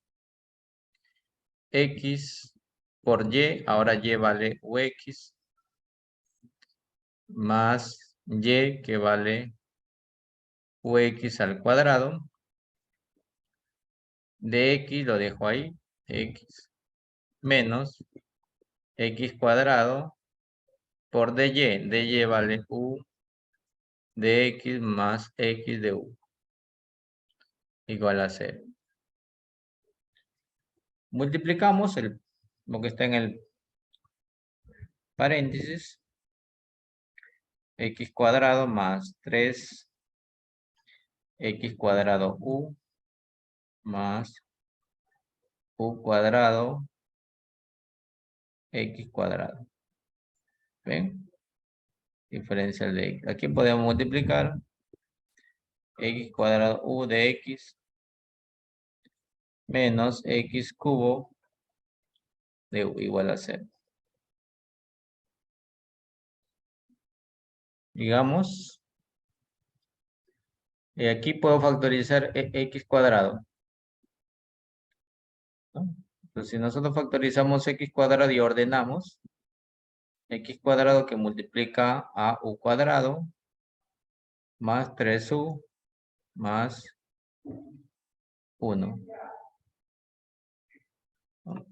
x por y, ahora y vale ux, más y que vale ux al cuadrado, de x lo dejo ahí, x, menos x cuadrado por dy vale u de x más x de u, igual a 0. Multiplicamos lo que está en el paréntesis, x cuadrado más 3 x cuadrado u más u cuadrado x cuadrado. ¿Ven? Diferencial de x. Aquí podemos multiplicar x cuadrado u de x menos x cubo de u igual a 0. Digamos, aquí puedo factorizar x cuadrado, ¿no? Entonces, si nosotros factorizamos x cuadrado y ordenamos, x cuadrado que multiplica a u cuadrado más 3u más 1.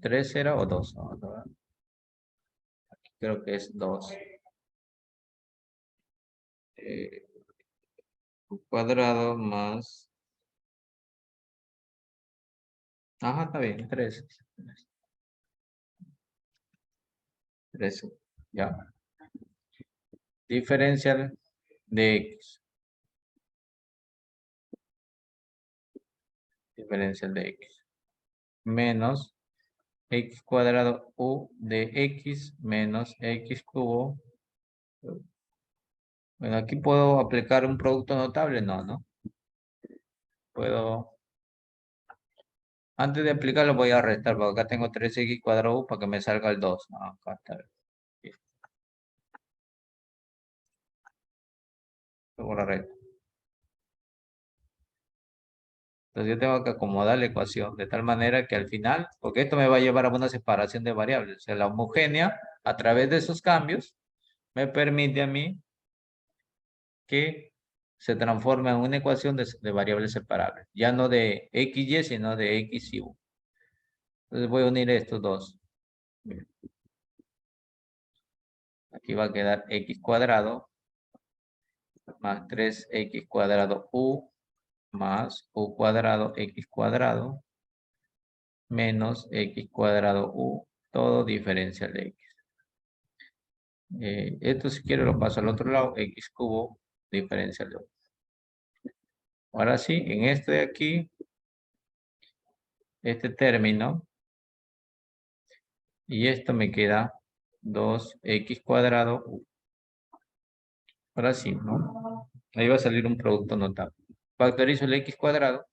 3 era o 2. Aquí creo que es 2. U cuadrado más... Ajá, está bien, 3. 3, ya. Diferencial de x. Diferencial de x. Menos x cuadrado u de x menos x cubo. Bueno, aquí puedo aplicar un producto notable, no. Puedo... Antes de aplicarlo voy a restar, porque acá tengo 3x cuadrado u para que me salga el 2. No, acá está. Luego la recta. Entonces yo tengo que acomodar la ecuación de tal manera que al final, porque esto me va a llevar a una separación de variables, o sea, la homogénea a través de esos cambios me permite a mí que se transforme en una ecuación de variables separables, ya no de x, y, sino de x y u. Entonces voy a unir estos dos. Aquí va a quedar x cuadrado más 3x cuadrado u más u cuadrado x cuadrado menos x cuadrado u, todo diferencial de x. Esto si quiero lo paso al otro lado, x cubo diferencial de u. Ahora sí, en este de aquí, este término, y esto me queda 2x cuadrado u. Ahora sí, ¿no? Ahí va a salir un producto notable. Factorizo el x cuadrado.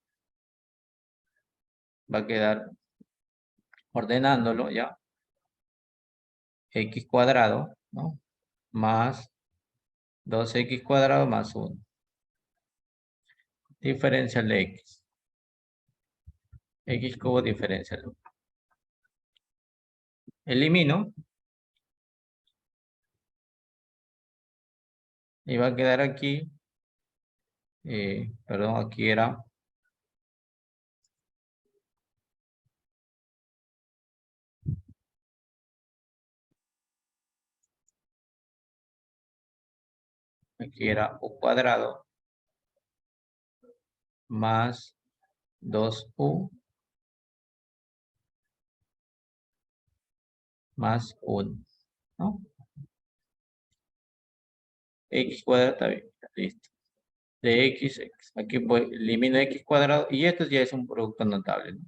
Va a quedar ordenándolo ya. X cuadrado, ¿no? Más 2x cuadrado más 1. Diferencial de x. X cubo diferencial de 1. Elimino. Y va a quedar aquí. Perdón, aquí era. Aquí era u cuadrado más 2u más 1, ¿no? X cuadrado está bien, listo. De x, aquí elimino x cuadrado y esto ya es un producto notable, ¿no?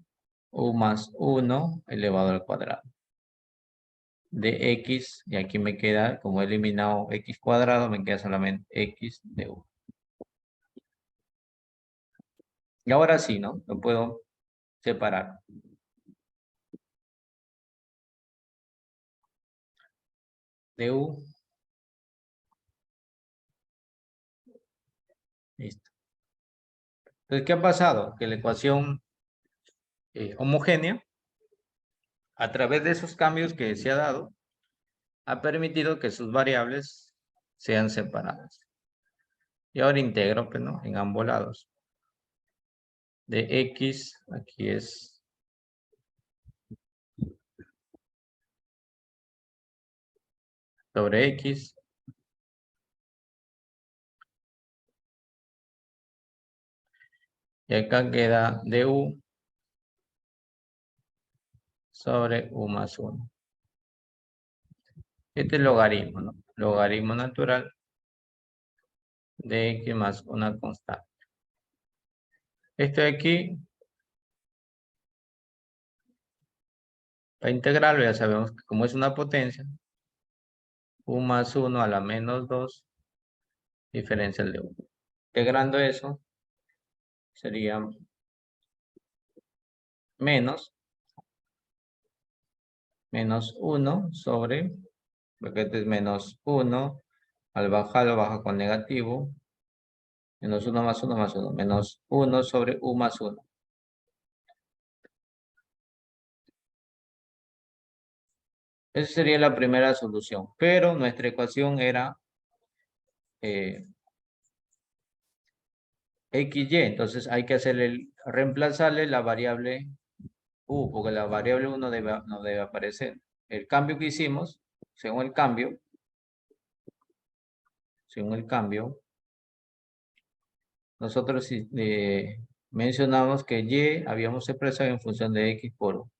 U más 1 elevado al cuadrado. De x, y aquí me queda, como he eliminado x cuadrado, me queda solamente x de u. Y ahora sí, ¿no? Lo puedo separar. De u. Listo. Entonces, ¿qué ha pasado? Que la ecuación homogénea, a través de esos cambios que se ha dado, ha permitido que sus variables sean separadas. Y ahora integro, pues, ¿no? En ambos lados. De x, aquí es sobre x. Y acá queda du sobre u más 1. Este es logaritmo, ¿no? Logaritmo natural de x más una constante. Esto de aquí, para integrarlo ya sabemos que como es una potencia, u más 1 a la menos 2 diferencial de 1. Integrando eso, sería menos 1 sobre, porque este es menos 1, al bajarlo baja con negativo, menos 1 más 1 más 1, menos 1 sobre u más 1. Esa sería la primera solución, pero nuestra ecuación era XY, entonces hay que reemplazarle la variable u, porque la variable u no debe aparecer. El cambio que hicimos, según el cambio, nosotros mencionamos que y habíamos expresado en función de x por u.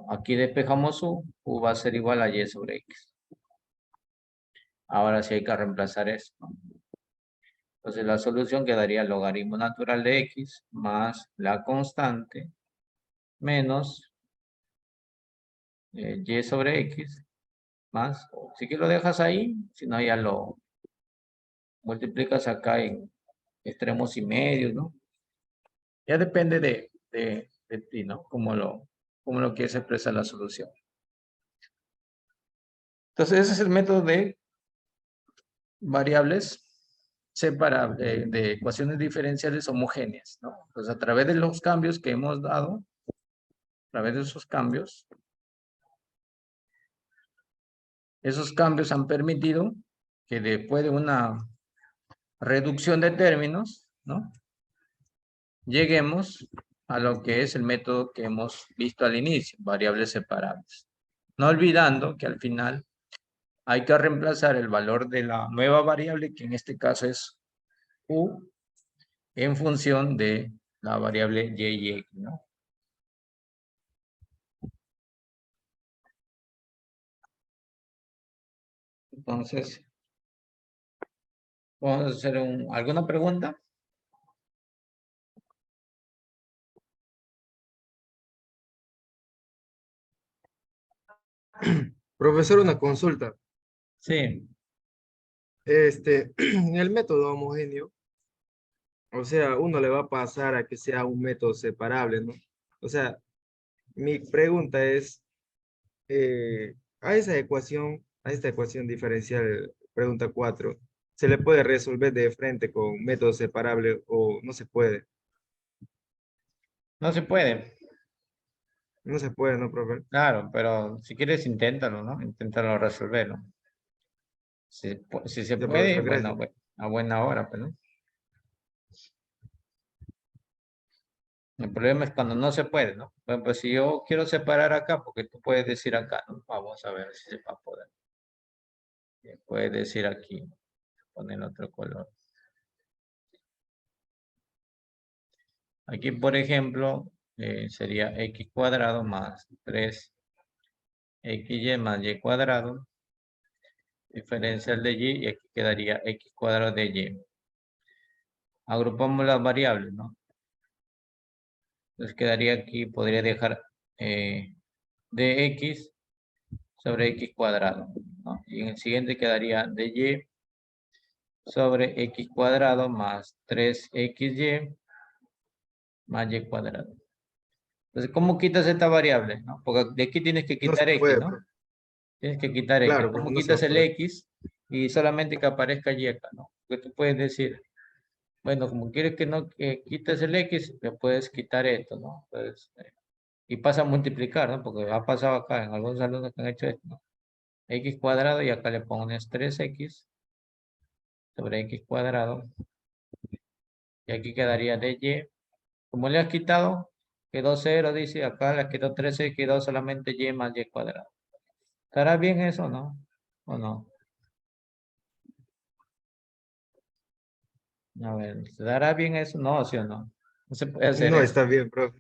Aquí despejamos u va a ser igual a y sobre x. Ahora sí hay que reemplazar eso, ¿no? Entonces la solución quedaría el logaritmo natural de x más la constante menos y sobre x más, si que lo dejas ahí, si no ya lo multiplicas acá en extremos y medios, ¿no? Ya depende de ti, ¿no? Cómo lo quieres expresar la solución. Entonces ese es el método de variables separables, de ecuaciones diferenciales homogéneas, ¿no? Entonces a través de los cambios que hemos dado, a través de esos cambios han permitido que después de una reducción de términos, ¿no? Lleguemos a lo que es el método que hemos visto al inicio, variables separables. No olvidando que al final hay que reemplazar el valor de la nueva variable, que en este caso es u, en función de la variable y x, ¿no? Entonces, vamos a hacer ¿alguna pregunta? Profesor, una consulta. Sí. En el método homogéneo, o sea, uno le va a pasar a que sea un método separable, ¿no? O sea, mi pregunta es, a esta ecuación diferencial, pregunta 4, ¿se le puede resolver de frente con método separable o no se puede? No se puede. No se puede, ¿no, profe? Claro, pero si quieres, inténtalo, ¿no? Inténtalo resolverlo. Si se Ya, puede, profesor, bueno, gracias. a buena hora, pues, ¿no? El problema es cuando no se puede, ¿no? Bueno, pues si yo quiero separar acá, porque tú puedes decir acá, ¿no? Vamos a ver si se va a poder. Puedes decir aquí, poner otro color. Aquí, por ejemplo, sería x cuadrado más 3xy más y cuadrado, diferencial de y aquí quedaría x cuadrado de y. Agrupamos las variables, ¿no? Entonces quedaría aquí, podría dejar dx sobre x cuadrado, ¿no? Y en el siguiente quedaría dy sobre x cuadrado más 3xy más y cuadrado. Entonces, ¿cómo quitas esta variable? ¿No? Porque de aquí tienes que No se quitar x, puede, ¿no? profe. Tienes que quitar x. Claro, ¿Cómo profe, no se quitas el puede. x? Y solamente que aparezca y acá, ¿no? Porque tú puedes decir, bueno, como quieres que no quites el x, le puedes quitar esto, ¿no? Pues, y pasa a multiplicar, ¿no? Porque ha pasado acá en algunos alumnos que han hecho esto, ¿no? X cuadrado y acá le pones 3x sobre x cuadrado. Y aquí quedaría dy. Como le has quitado, quedó 0, dice, acá le has quitado 13, quedó solamente y más y cuadrado. ¿Estará bien eso, no? ¿O no? A ver, ¿se dará bien eso? No, ¿sí o no? No se puede hacer No eso. está bien, profe.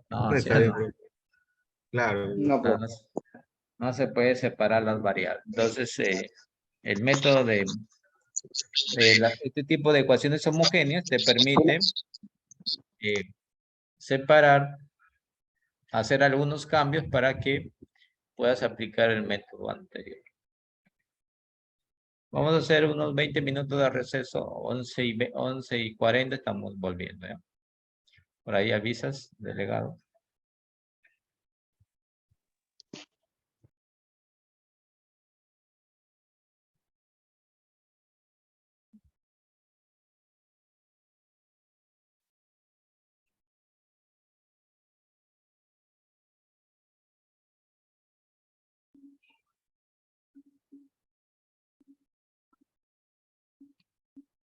No, No ¿sí está o bien, no? profe. Claro. No, No, profe. no se puede separar las variables. Entonces, el método este tipo de ecuaciones homogéneas te permite eh, separar, hacer algunos cambios para que puedas aplicar el método anterior. Vamos a hacer unos 20 minutos de receso, 11:40 estamos volviendo, ¿ya? Por ahí avisas, delegado.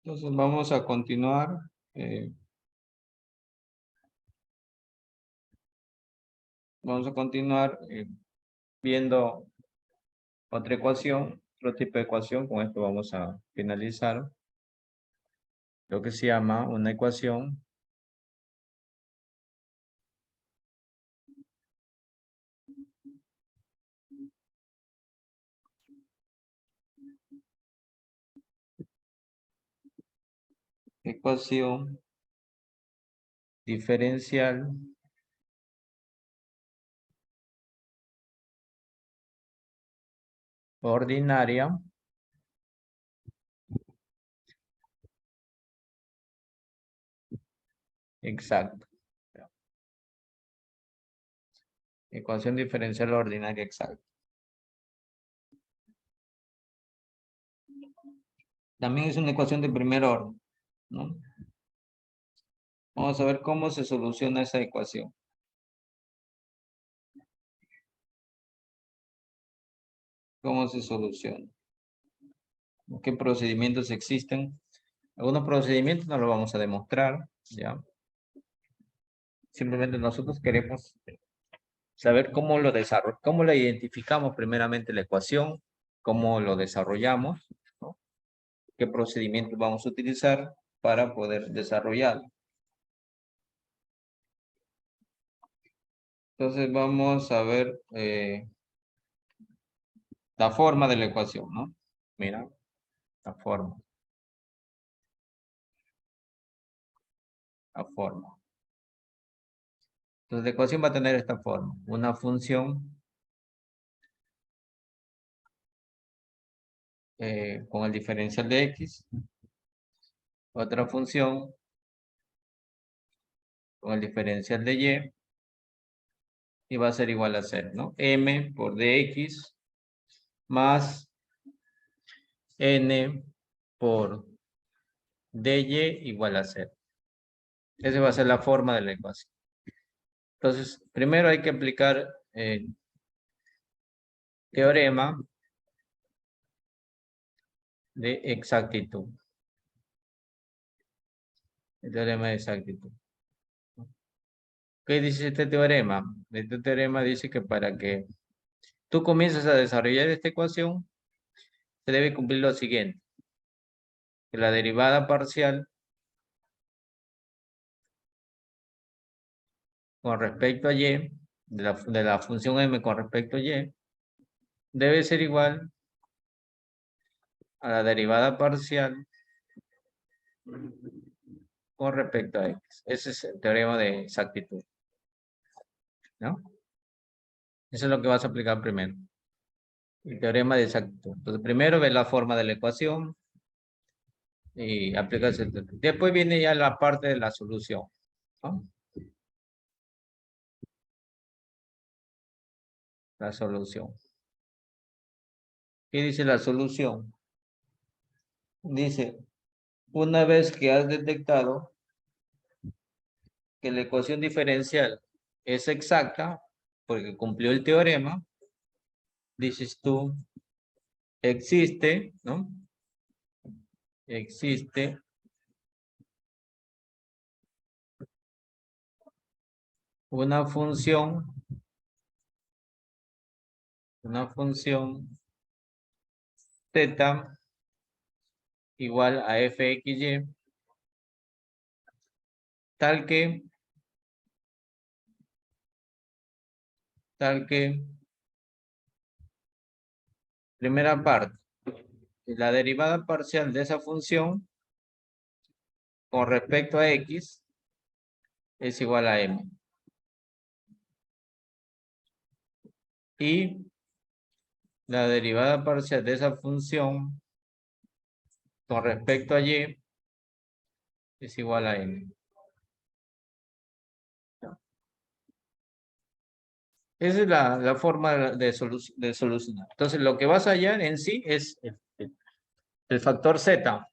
Entonces vamos a continuar. Vamos a continuar viendo otra ecuación, otro tipo de ecuación. Con esto vamos a finalizar lo que se llama una ecuación diferencial ordinaria exacta. Ecuación diferencial ordinaria exacta. También es una ecuación de primer orden, ¿no? Vamos a ver cómo se soluciona esa ecuación. ¿Cómo se soluciona? ¿Qué procedimientos existen? Algunos procedimientos no lo vamos a demostrar, ¿ya? Simplemente nosotros queremos saber cómo lo identificamos primeramente la ecuación, cómo lo desarrollamos, ¿no? ¿Qué procedimientos vamos a utilizar para poder desarrollarlo? Entonces vamos a ver la forma de la ecuación, ¿no? Mira, la forma. La forma. Entonces la ecuación va a tener esta forma. Una función con el diferencial de x. Otra función con el diferencial de y. Y va a ser igual a 0, ¿no? M por dx más n por dy igual a 0. Esa va a ser la forma de la ecuación. Entonces, primero hay que aplicar el teorema de exactitud. El teorema de exactitud. ¿Qué dice este teorema? Este teorema dice que para que tú comiences a desarrollar esta ecuación, se debe cumplir lo siguiente. Que la derivada parcial con respecto a y, de la función m con respecto a y, debe ser igual a la derivada parcial con respecto a x. Ese es el teorema de exactitud, ¿no? Eso es lo que vas a aplicar primero. El teorema de exactitud. Entonces, primero ves la forma de la ecuación y aplicas el teorema. Después viene ya la parte de la solución, ¿no? La solución. ¿Qué dice la solución? Dice, una vez que has detectado que la ecuación diferencial es exacta, porque cumplió el teorema, dices tú, existe, ¿no? Existe una función z igual a fxy, tal que, primera parte, la derivada parcial de esa función con respecto a x es igual a m. Y la derivada parcial de esa función con respecto a y es igual a m. Esa es la forma de solucionar. Entonces, lo que vas a hallar en sí es el factor z.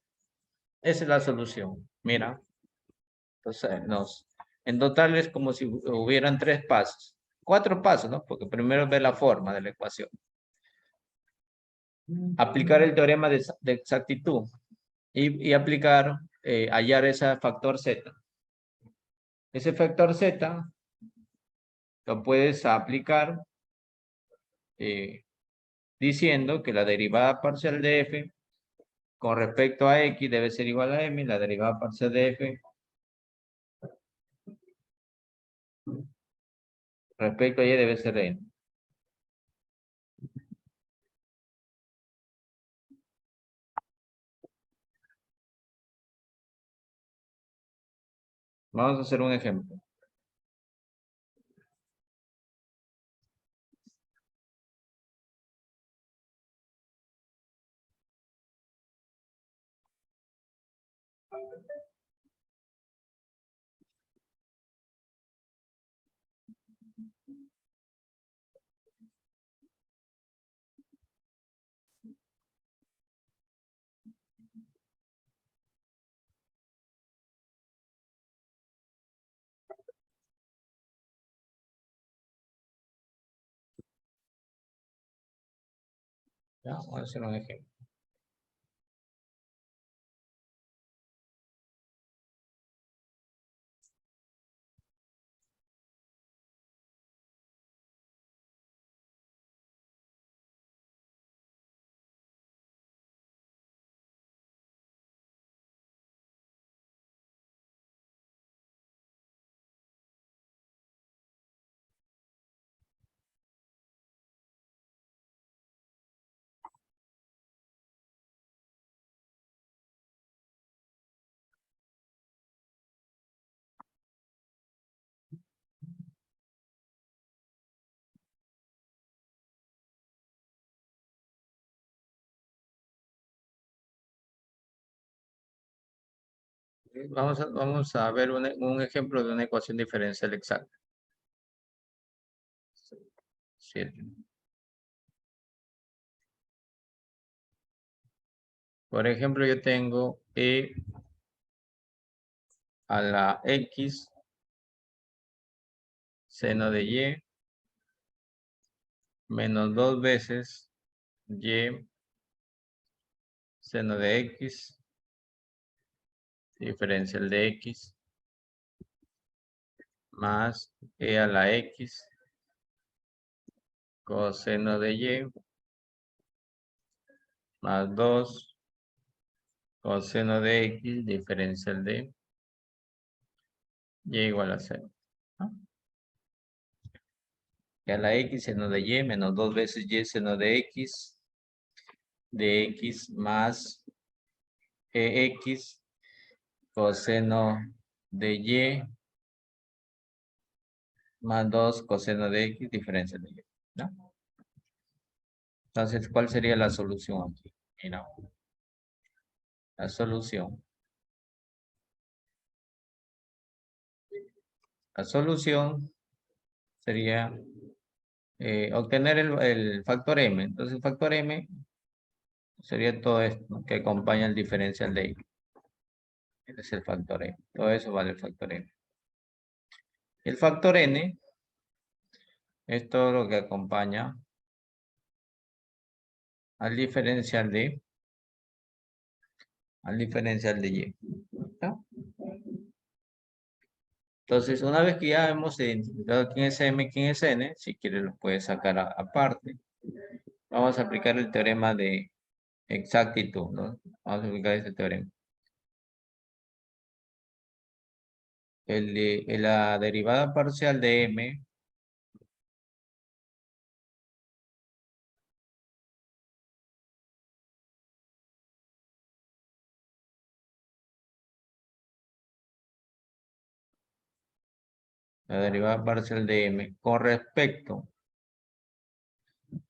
Esa es la solución. Mira. Entonces, en total es como si hubieran 3 pasos. 4 pasos, ¿no? Porque primero ve la forma de la ecuación. Aplicar el teorema de exactitud. Y aplicar, hallar ese factor z. Ese factor z lo puedes aplicar diciendo que la derivada parcial de f con respecto a x debe ser igual a m, y la derivada parcial de f respecto a y debe ser n. Vamos a hacer un ejemplo. ¿Ya? Vamos a hacer un ejemplo. Vamos a ver un ejemplo de una ecuación diferencial exacta. 7. Por ejemplo, yo tengo e a la x seno de y menos 2 veces y seno de x diferencial de x más e a la x coseno de y más 2 coseno de x diferencial de y igual a 0. ¿No? Y a la x seno de y menos 2 veces y seno de x más ex coseno de y más 2 coseno de x diferencial de y. ¿No? Entonces, ¿cuál sería la solución aquí? Mira, la solución. La solución sería obtener el factor m. Entonces, el factor m sería todo esto, ¿no?, que acompaña el diferencial de y. Este es el factor m. Todo eso vale el factor m. El factor n es todo lo que acompaña al diferencial de y. ¿No? Entonces, una vez que ya hemos identificado quién es m, quién es n, si quieres lo puedes sacar aparte. Vamos a aplicar el teorema de exactitud, ¿no? Vamos a aplicar este teorema. La derivada parcial de m la derivada parcial de m con respecto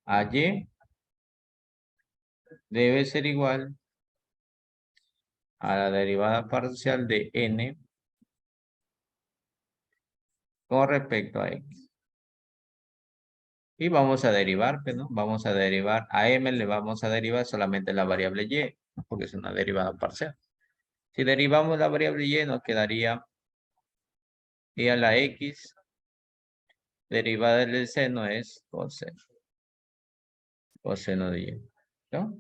a y debe ser igual a la derivada parcial de n con respecto a x. Y vamos a derivar, ¿no? Vamos a derivar a m, le vamos a derivar solamente la variable y, porque es una derivada parcial. Si derivamos la variable y, nos quedaría y a la x derivada del seno es coseno de y, ¿no?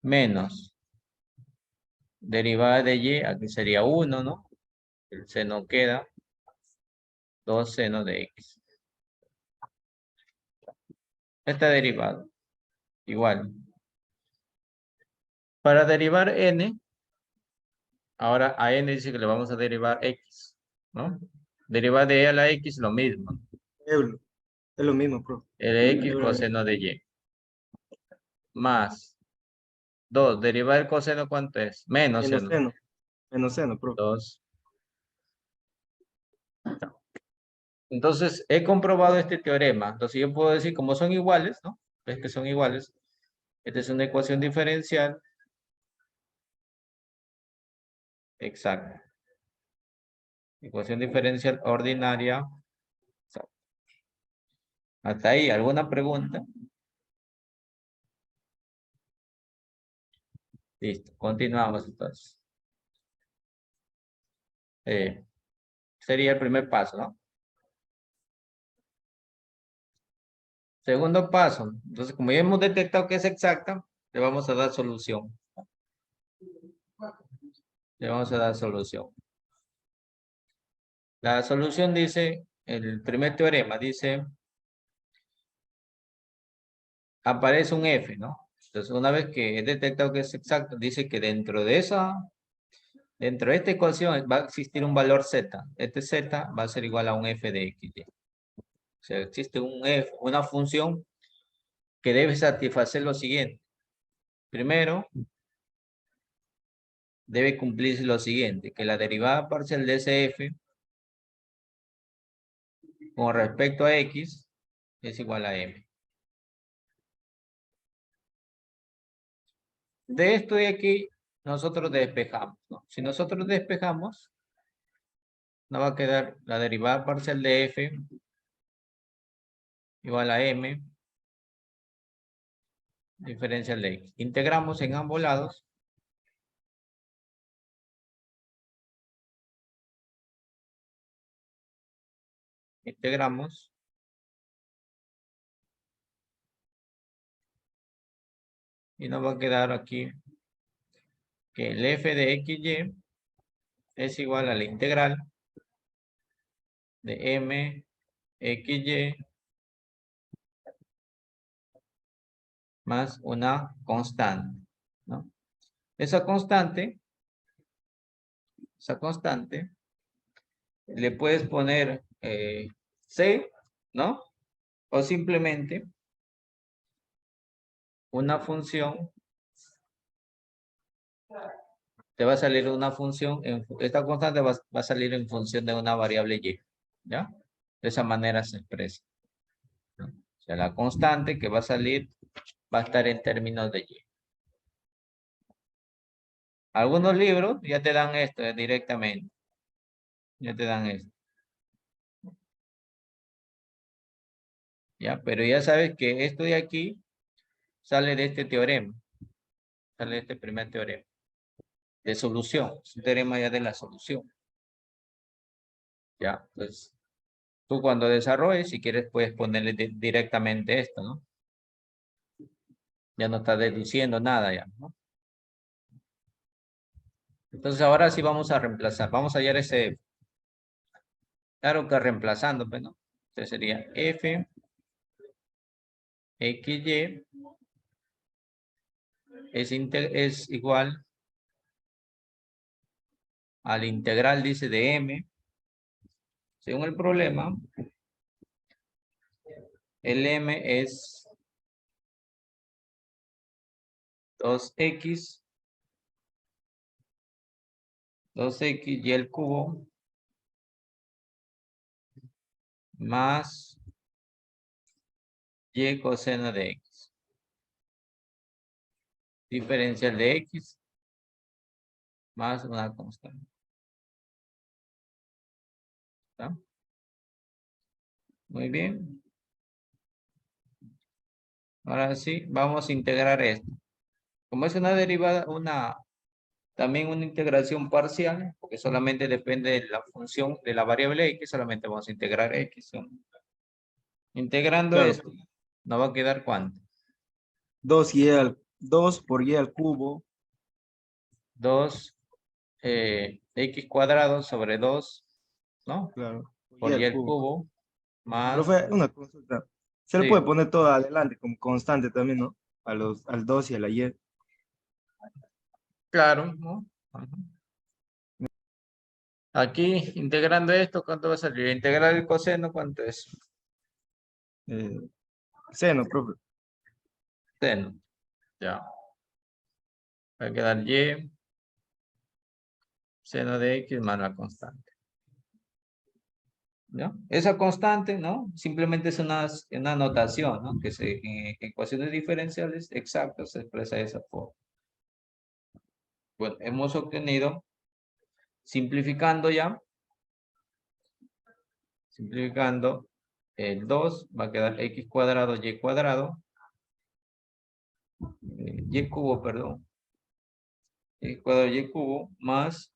Menos derivada de y, aquí sería 1, ¿no? El seno queda 2 seno de x. Esta derivada, igual. Para derivar n, ahora a n dice que le vamos a derivar x, ¿no? Derivar de e a la x, lo mismo. Es lo mismo, profe. El x coseno de y. Más 2, derivar el coseno, ¿cuánto es? Menos seno. Menos seno, profe. 2. Entonces, he comprobado este teorema. Entonces, yo puedo decir, como son iguales, ¿no? ¿Ves que son iguales? Esta es una ecuación diferencial exacta. Ecuación diferencial ordinaria. Exacta. Hasta ahí, ¿alguna pregunta? Listo, continuamos entonces. Sería el primer paso, ¿no? Segundo paso. Entonces, como ya hemos detectado que es exacta, le vamos a dar solución. Le vamos a dar solución. La solución dice, el primer teorema dice, aparece un f, ¿no? Entonces, una vez que he detectado que es exacto, dice que dentro de esta ecuación va a existir un valor z. Este z va a ser igual a un f de x. O sea, existe una función que debe satisfacer lo siguiente. Primero, debe cumplirse lo siguiente, que la derivada parcial de ese f con respecto a x es igual a m. De esto de aquí nosotros despejamos, ¿no? Si nosotros despejamos, nos va a quedar la derivada parcial de f igual a m diferencial de x. Integramos en ambos lados. Integramos. Y nos va a quedar aquí que el f de xy es igual a la integral de m xy más una constante, ¿no? Esa constante le puedes poner c, ¿no? O simplemente una función, te va a salir una función, esta constante va a salir en función de una variable y, ¿ya? De esa manera se expresa, ¿no? O sea, la constante que va a salir va a estar en términos de y. Algunos libros ya te dan esto directamente. Ya te dan esto. ¿Ya? Pero ya sabes que esto de aquí sale de este teorema. Sale de este primer teorema. De solución. Es un teorema ya de la solución. ¿Ya? Pues tú cuando desarrolles, si quieres, puedes ponerle directamente esto, ¿no? Ya no estás deduciendo nada ya, ¿no? Entonces ahora sí vamos a reemplazar. Vamos a hallar ese. Claro que reemplazando, pues, ¿no? Entonces sería f xy es igual al integral, dice, de m. Según el problema, el m es 2x y el cubo más y coseno de x. Diferencial de x más una constante. ¿Está? Muy bien. Ahora sí, vamos a integrar esto. Como es una derivada, también una integración parcial, porque solamente depende de la función de la variable x, solamente vamos a integrar x, ¿no? Integrando Claro, esto, nos va a quedar ¿cuánto? 2 por y al cubo. 2 x cuadrado sobre 2, ¿no? Claro, y Por y al al cubo. cubo más, Profe, una consulta. Se le puede sí, poner todo adelante como constante también, ¿no? Al 2 y a la y. claro, ¿no? Ajá. Aquí, integrando esto, ¿cuánto va a salir? Integrar el coseno, ¿cuánto es? Eh, Seno, profe. Seno, ya. Va a quedar y, seno de x más la constante. ¿Ya? Esa constante, ¿no? Simplemente es una notación, ¿no? Que en ecuaciones diferenciales exactas se expresa de esa forma. Bueno, hemos obtenido, simplificando ya, simplificando, el 2 va a quedar x cuadrado y cuadrado, y cubo, perdón, x cuadrado y cubo más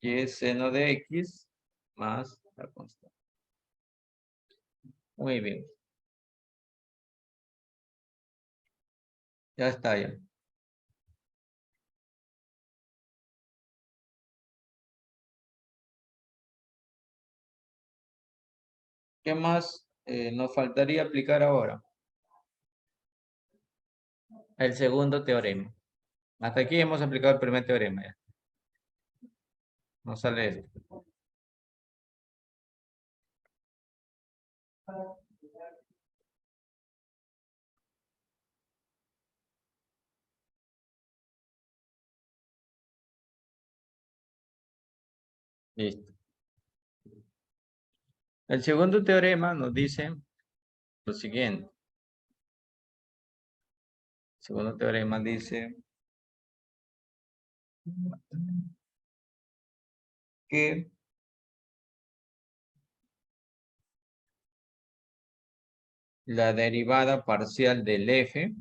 y seno de x más la constante. Muy bien. Ya está ya. ¿Qué más nos faltaría aplicar ahora? El segundo teorema. Hasta aquí hemos aplicado el primer teorema ya. No sale esto. Listo. El segundo teorema nos dice lo siguiente. El segundo teorema dice que la derivada parcial del f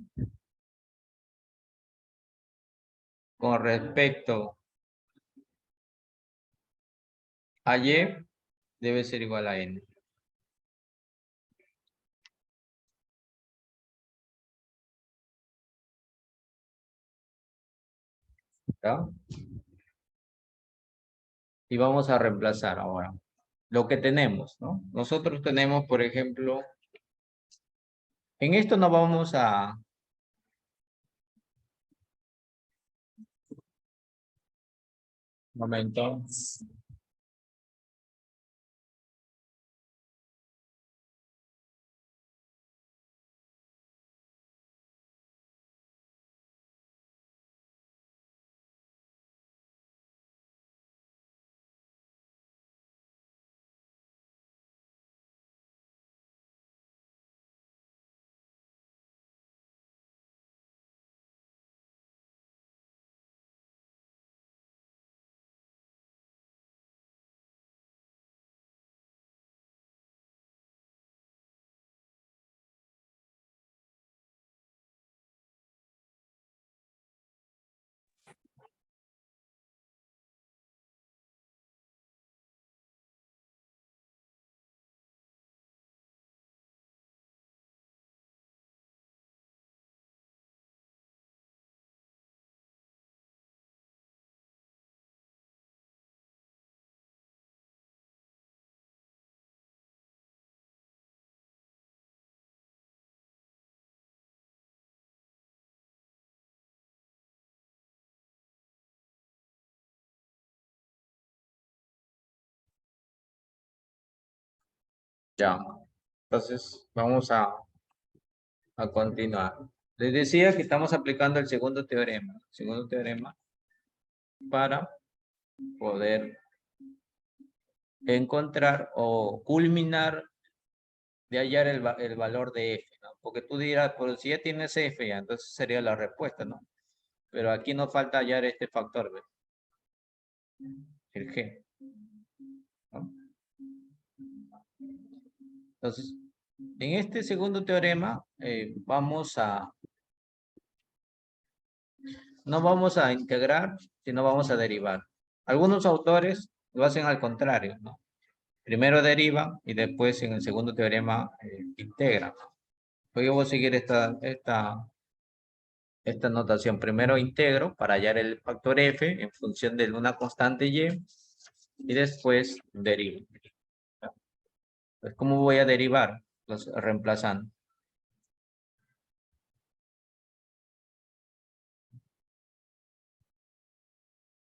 con respecto a y debe ser igual a n. ¿Ya? Y vamos a reemplazar ahora lo que tenemos, ¿no? Nosotros tenemos, por ejemplo, en esto no vamos a... Un momento. Ya. Entonces, vamos a continuar. Les decía que estamos aplicando el segundo teorema. Segundo teorema para poder encontrar o culminar de hallar el valor de f, ¿no? Porque tú dirás, pues si ya tienes f, ya, entonces sería la respuesta, ¿no? Pero aquí nos falta hallar este factor, ¿ves? El g, ¿no? Entonces, en este segundo teorema no vamos a integrar, sino vamos a derivar. Algunos autores lo hacen al contrario, ¿no? Primero deriva y después en el segundo teorema integra. Pues yo voy a seguir esta notación. Primero integro para hallar el factor f en función de una constante y después derivo. Pues, ¿cómo voy a derivar? Pues, reemplazando.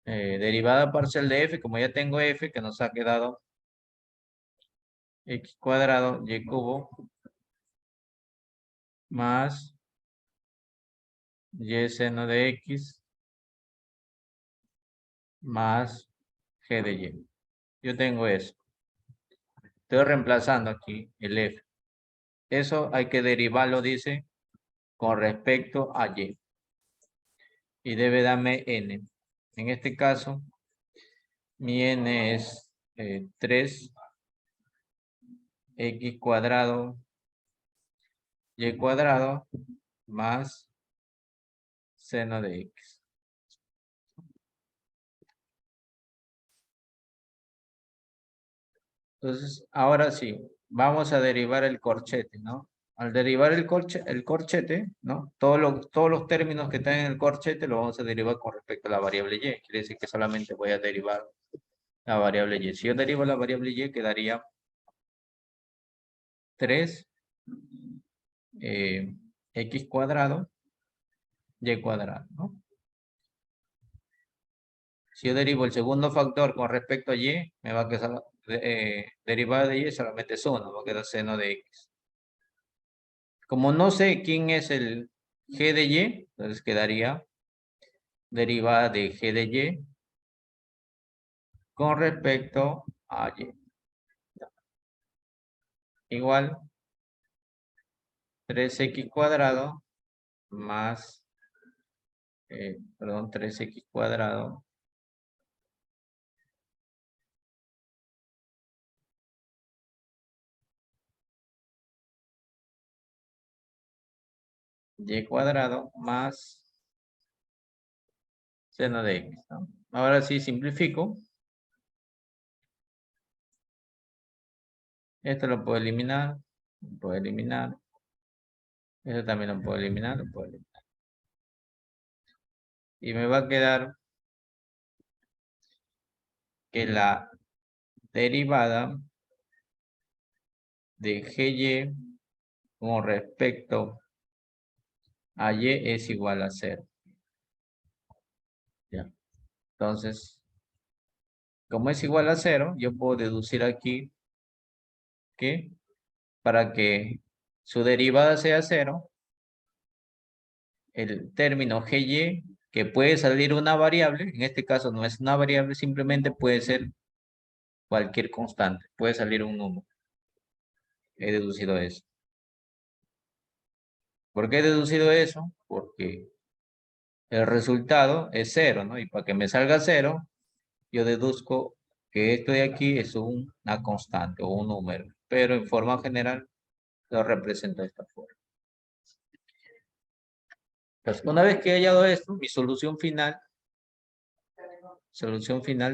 Derivada parcial de f, como ya tengo f, que nos ha quedado x cuadrado y cubo más y seno de x más g de y. Yo tengo eso. Estoy reemplazando aquí el f. Eso hay que derivarlo, dice, con respecto a y. Y debe darme n. En este caso, mi n es 3x cuadrado y cuadrado más seno de x. Entonces, ahora sí, vamos a derivar el corchete, ¿no? Al derivar el corchete, ¿no? Todos los términos que están en el corchete los vamos a derivar con respecto a la variable y. Quiere decir que solamente voy a derivar la variable y. Si yo derivo la variable y, quedaría 3 x cuadrado y cuadrado, ¿no? Si yo derivo el segundo factor con respecto a y, me va a quedar derivada de y solamente es 1, va a quedar seno de x. Como no sé quién es el g de y, entonces quedaría derivada de g de y con respecto a y. Igual 3x cuadrado más, 3x cuadrado y cuadrado más seno de x, ¿no? Ahora sí simplifico. Esto lo puedo eliminar, lo puedo eliminar. Esto también lo puedo eliminar, lo puedo eliminar. Y me va a quedar que la derivada de GY con respecto a Y es igual a 0. ¿Ya? Entonces, como es igual a 0, yo puedo deducir aquí que para que su derivada sea 0, el término GY, que puede salir una variable, en este caso no es una variable, simplemente puede ser cualquier constante, puede salir un número. He deducido eso. ¿Por qué he deducido eso? Porque el resultado es 0, ¿no? Y para que me salga 0, yo deduzco que esto de aquí es una constante o un número, pero en forma general lo represento de esta forma. Entonces, una vez que he hallado esto, mi solución final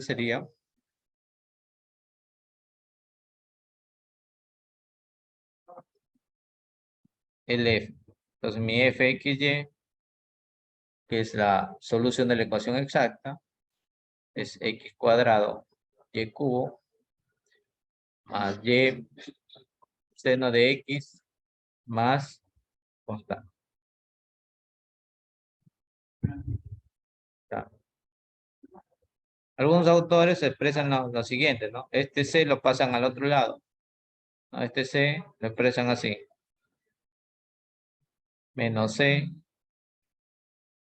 sería el f. Entonces, mi fxy, que es la solución de la ecuación exacta, es x cuadrado y cubo más y seno de x más constante. ¿Ya? Algunos autores expresan lo siguiente, ¿no? Este c lo pasan al otro lado, ¿no? Este c lo expresan así. Menos c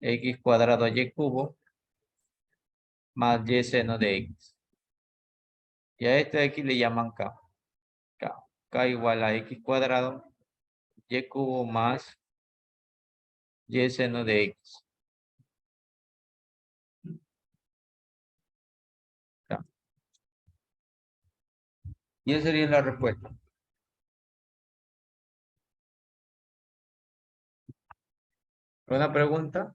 x cuadrado y cubo más y seno de x. Y a este de aquí le llaman k. K igual a x cuadrado y cubo más y seno de x. K. Y esa sería la respuesta. ¿Una pregunta?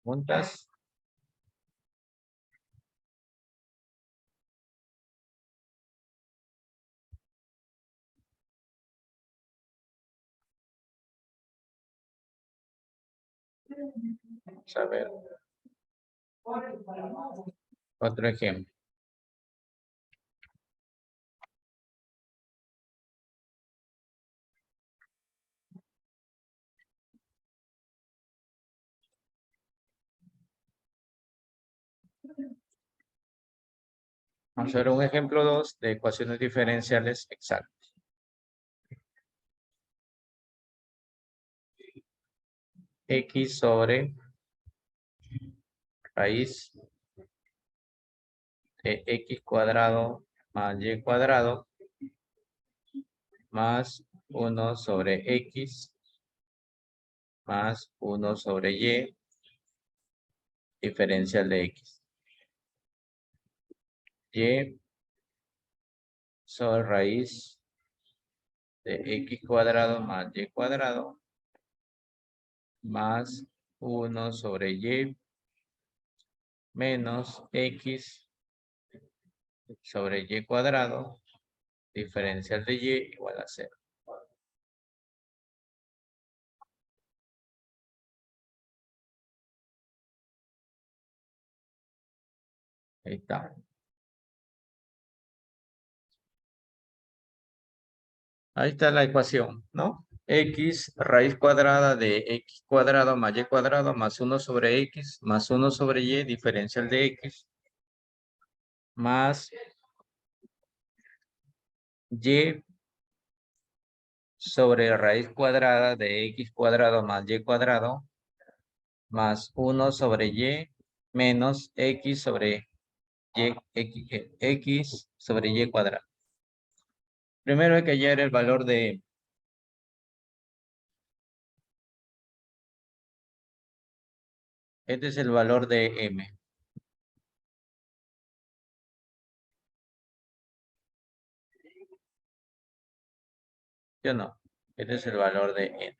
¿Preguntas? Vamos a ver. Otro ejemplo. Vamos a ver un ejemplo 2 de ecuaciones diferenciales exactas. X sobre raíz de x cuadrado más y cuadrado más 1 sobre x más 1 sobre y diferencial de x. Y sobre raíz de x cuadrado más y cuadrado más 1 sobre y menos x sobre y cuadrado diferencial de y igual a 0. Ahí está. Ahí está la ecuación, ¿no? X raíz cuadrada de x cuadrado más y cuadrado más 1 sobre x más 1 sobre y diferencial de x más y sobre raíz cuadrada de x cuadrado más y cuadrado más 1 sobre y menos x sobre y, x sobre y cuadrado. Primero hay que hallar el valor de m. Este es el valor de m. ¿Sí o no? Este es el valor de n.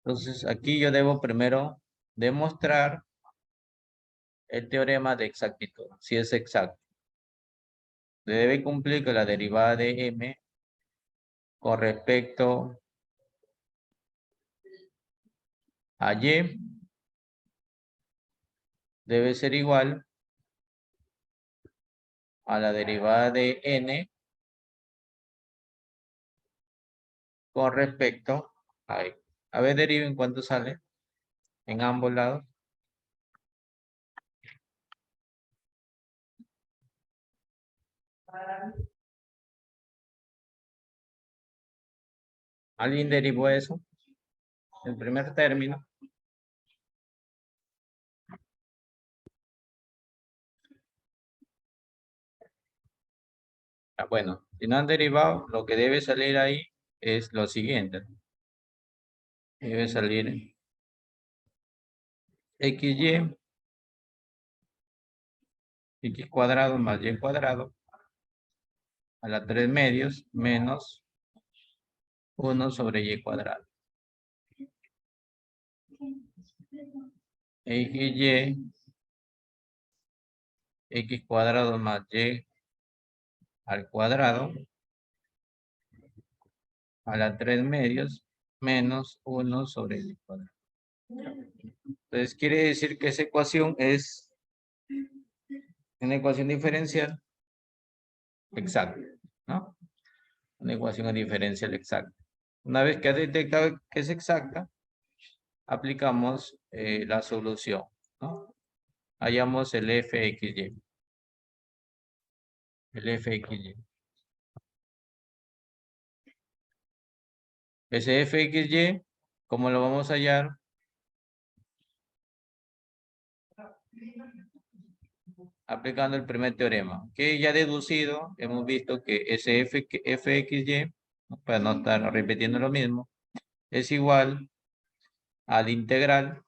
Entonces, aquí yo debo primero demostrar el teorema de exactitud, si es exacto. Debe cumplir que la derivada de m con respecto a y debe ser igual a la derivada de n con respecto a y. A ver, deriven cuánto sale en ambos lados. ¿Alguien derivó eso? El primer término. Bueno, si no han derivado, lo que debe salir ahí es lo siguiente. Debe salir xy, x cuadrado más y cuadrado a la 3 medios menos 1 sobre y cuadrado. xy, x cuadrado más y al cuadrado a la 3 medios menos 1 sobre y cuadrado. Entonces quiere decir que esa ecuación es una ecuación diferencial exacta, ¿no? Una ecuación diferencial exacta. Una vez que ha detectado que es exacta, aplicamos la solución, ¿no? Hallamos el fxy. El fxy. Ese fxy, ¿cómo lo vamos a hallar? Aplicando el primer teorema, que ya deducido, hemos visto que ese fxy, para no estar repitiendo lo mismo, es igual al integral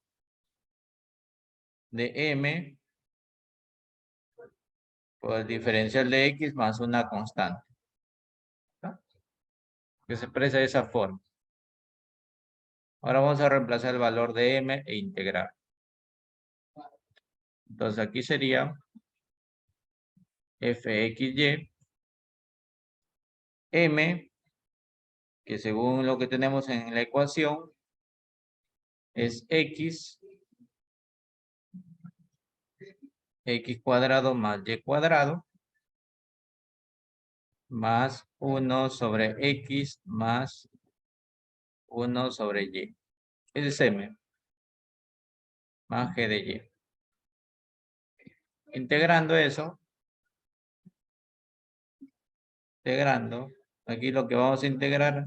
de m por el diferencial de x más una constante, ¿no? Que se expresa de esa forma. Ahora vamos a reemplazar el valor de m e integrar. Entonces aquí sería fxy m, que según lo que tenemos en la ecuación es x cuadrado más y cuadrado más 1 sobre x más 1 sobre y. Ese es m más g de y. Integrando eso, aquí lo que vamos a integrar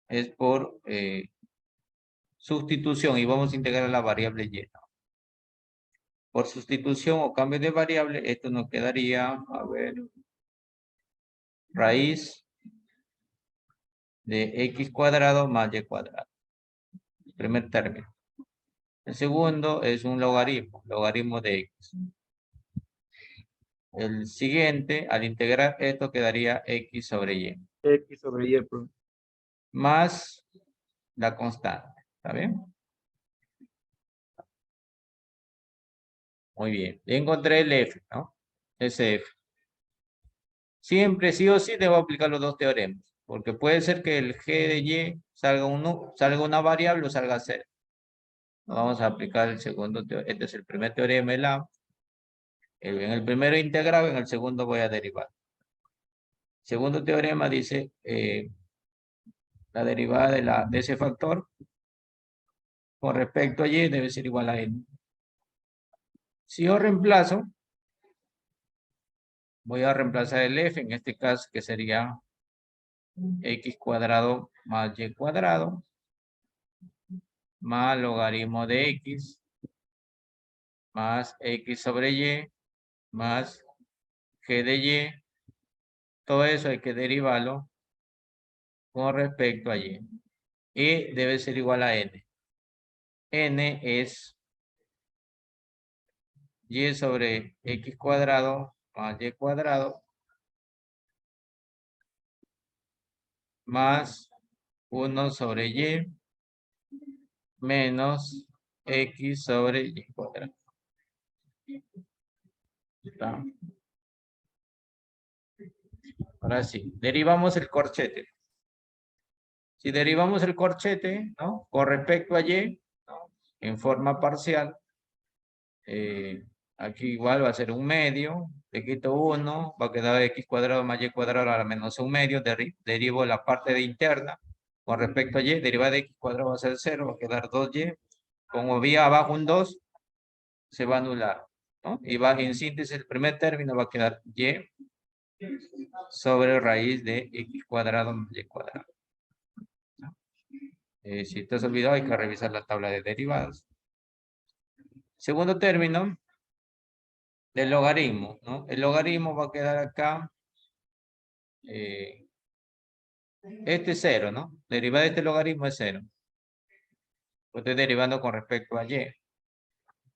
es por sustitución y vamos a integrar la variable y. Por sustitución o cambio de variable, esto nos quedaría, a ver, raíz de x cuadrado más y cuadrado. Primer término. El segundo es un logaritmo de x. El siguiente, al integrar esto, quedaría x sobre y. X sobre Y, profe. Más la constante. ¿Está bien? Muy bien. Ya encontré el f, ¿no? Ese f. Siempre, sí o sí, debo aplicar los dos teoremas. Porque puede ser que el g de y salga una variable o salga 0. Vamos a aplicar el segundo teorema. Este es el primer teorema de la. En el primero integrado, en el segundo voy a derivar. Segundo teorema dice la derivada de ese factor con respecto a y debe ser igual a n. Si yo reemplazo, voy a reemplazar el f, en este caso que sería x cuadrado más y cuadrado más logaritmo de x más X sobre Y más G de Y. Todo eso hay que derivarlo con respecto a Y. Y debe ser igual a N. N es Y sobre X cuadrado más Y cuadrado más 1 sobre Y menos X sobre Y cuadrado. ¿Está? Ahora sí, derivamos el corchete. Si derivamos el corchete, ¿no? Con respecto a Y, ¿no? En forma parcial, aquí igual va a ser un medio, le quito 1, va a quedar X cuadrado más Y cuadrado a la menos un medio, derivo la parte de interna, con respecto a Y, derivada de X cuadrado va a ser 0, va a quedar 2Y, como vi abajo un 2, se va a anular, ¿no? Y va en síntesis, el primer término va a quedar Y sobre raíz de X cuadrado más Y cuadrado. Si te has olvidado, hay que revisar la tabla de derivadas. Segundo término del logaritmo, ¿no? El logaritmo va a quedar acá. Este es 0, ¿no? Derivada de este logaritmo es 0. Estoy derivando con respecto a Y.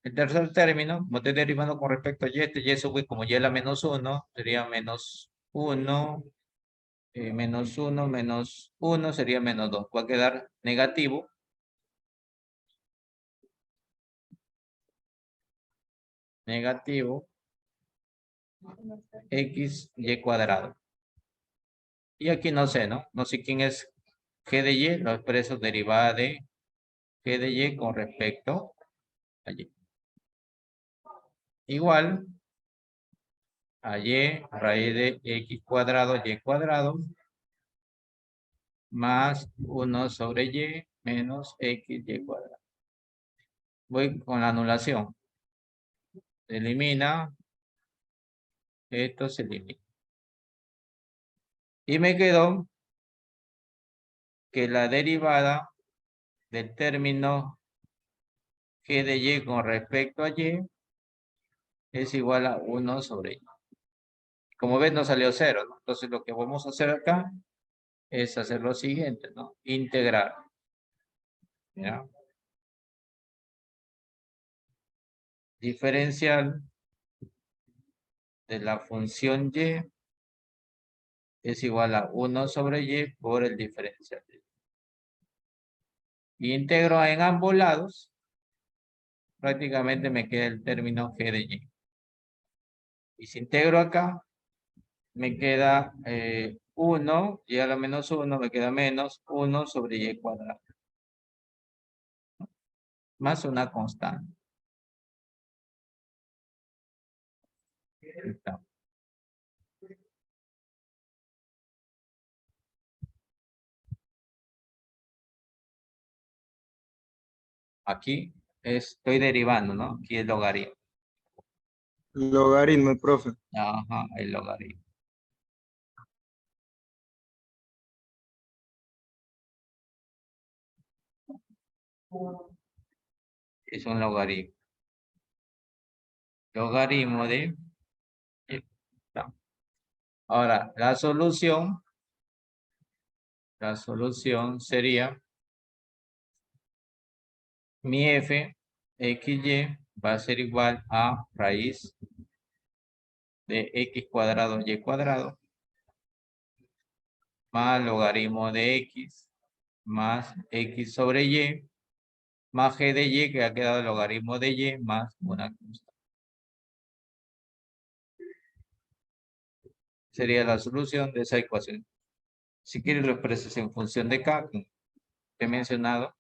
El tercer término, como estoy derivando con respecto a Y, este Y sube como Y a la menos 1, sería menos 1, menos 1, menos 1, sería menos 2. Va a quedar negativo. Negativo. X, Y cuadrado. Y aquí no sé, ¿no? No sé quién es G de Y, lo expreso derivada de G de Y con respecto a Y. Igual a Y, raíz de X cuadrado, Y cuadrado, más 1 sobre Y, menos X, Y cuadrado. Voy con la anulación. Se elimina. Esto se elimina. Y me quedó que la derivada del término G de Y con respecto a Y es igual a 1 sobre Y. Como ves, no salió 0, ¿no? Entonces, lo que vamos a hacer acá es hacer lo siguiente, ¿no? Integrar. ¿Ya? Diferencial de la función Y es igual a 1 sobre Y por el diferencial. Y integro en ambos lados, prácticamente me queda el término G de Y. Y si integro acá, me queda 1, y a la menos 1 me queda menos 1 sobre Y cuadrado. Más una constante. Está. Aquí estoy derivando, ¿no? Aquí el logaritmo. Logaritmo, profe. Ajá, el logaritmo. Es un logaritmo. Logaritmo de... No. Ahora, la solución sería mi f, xy, va a ser igual a raíz de x cuadrado y cuadrado más logaritmo de x más x sobre y más g de y, que ha quedado logaritmo de y más una constante. Sería la solución de esa ecuación. Si quieres lo expresas en función de k, como he mencionado.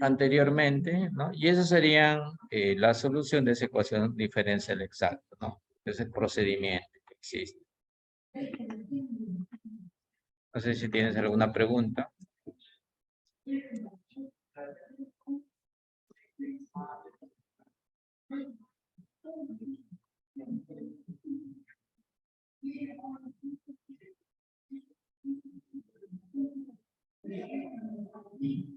Anteriormente, ¿no? Y esa sería la solución de esa ecuación diferencial exacta, ¿no? Ese procedimiento que existe. No sé si tienes alguna pregunta. y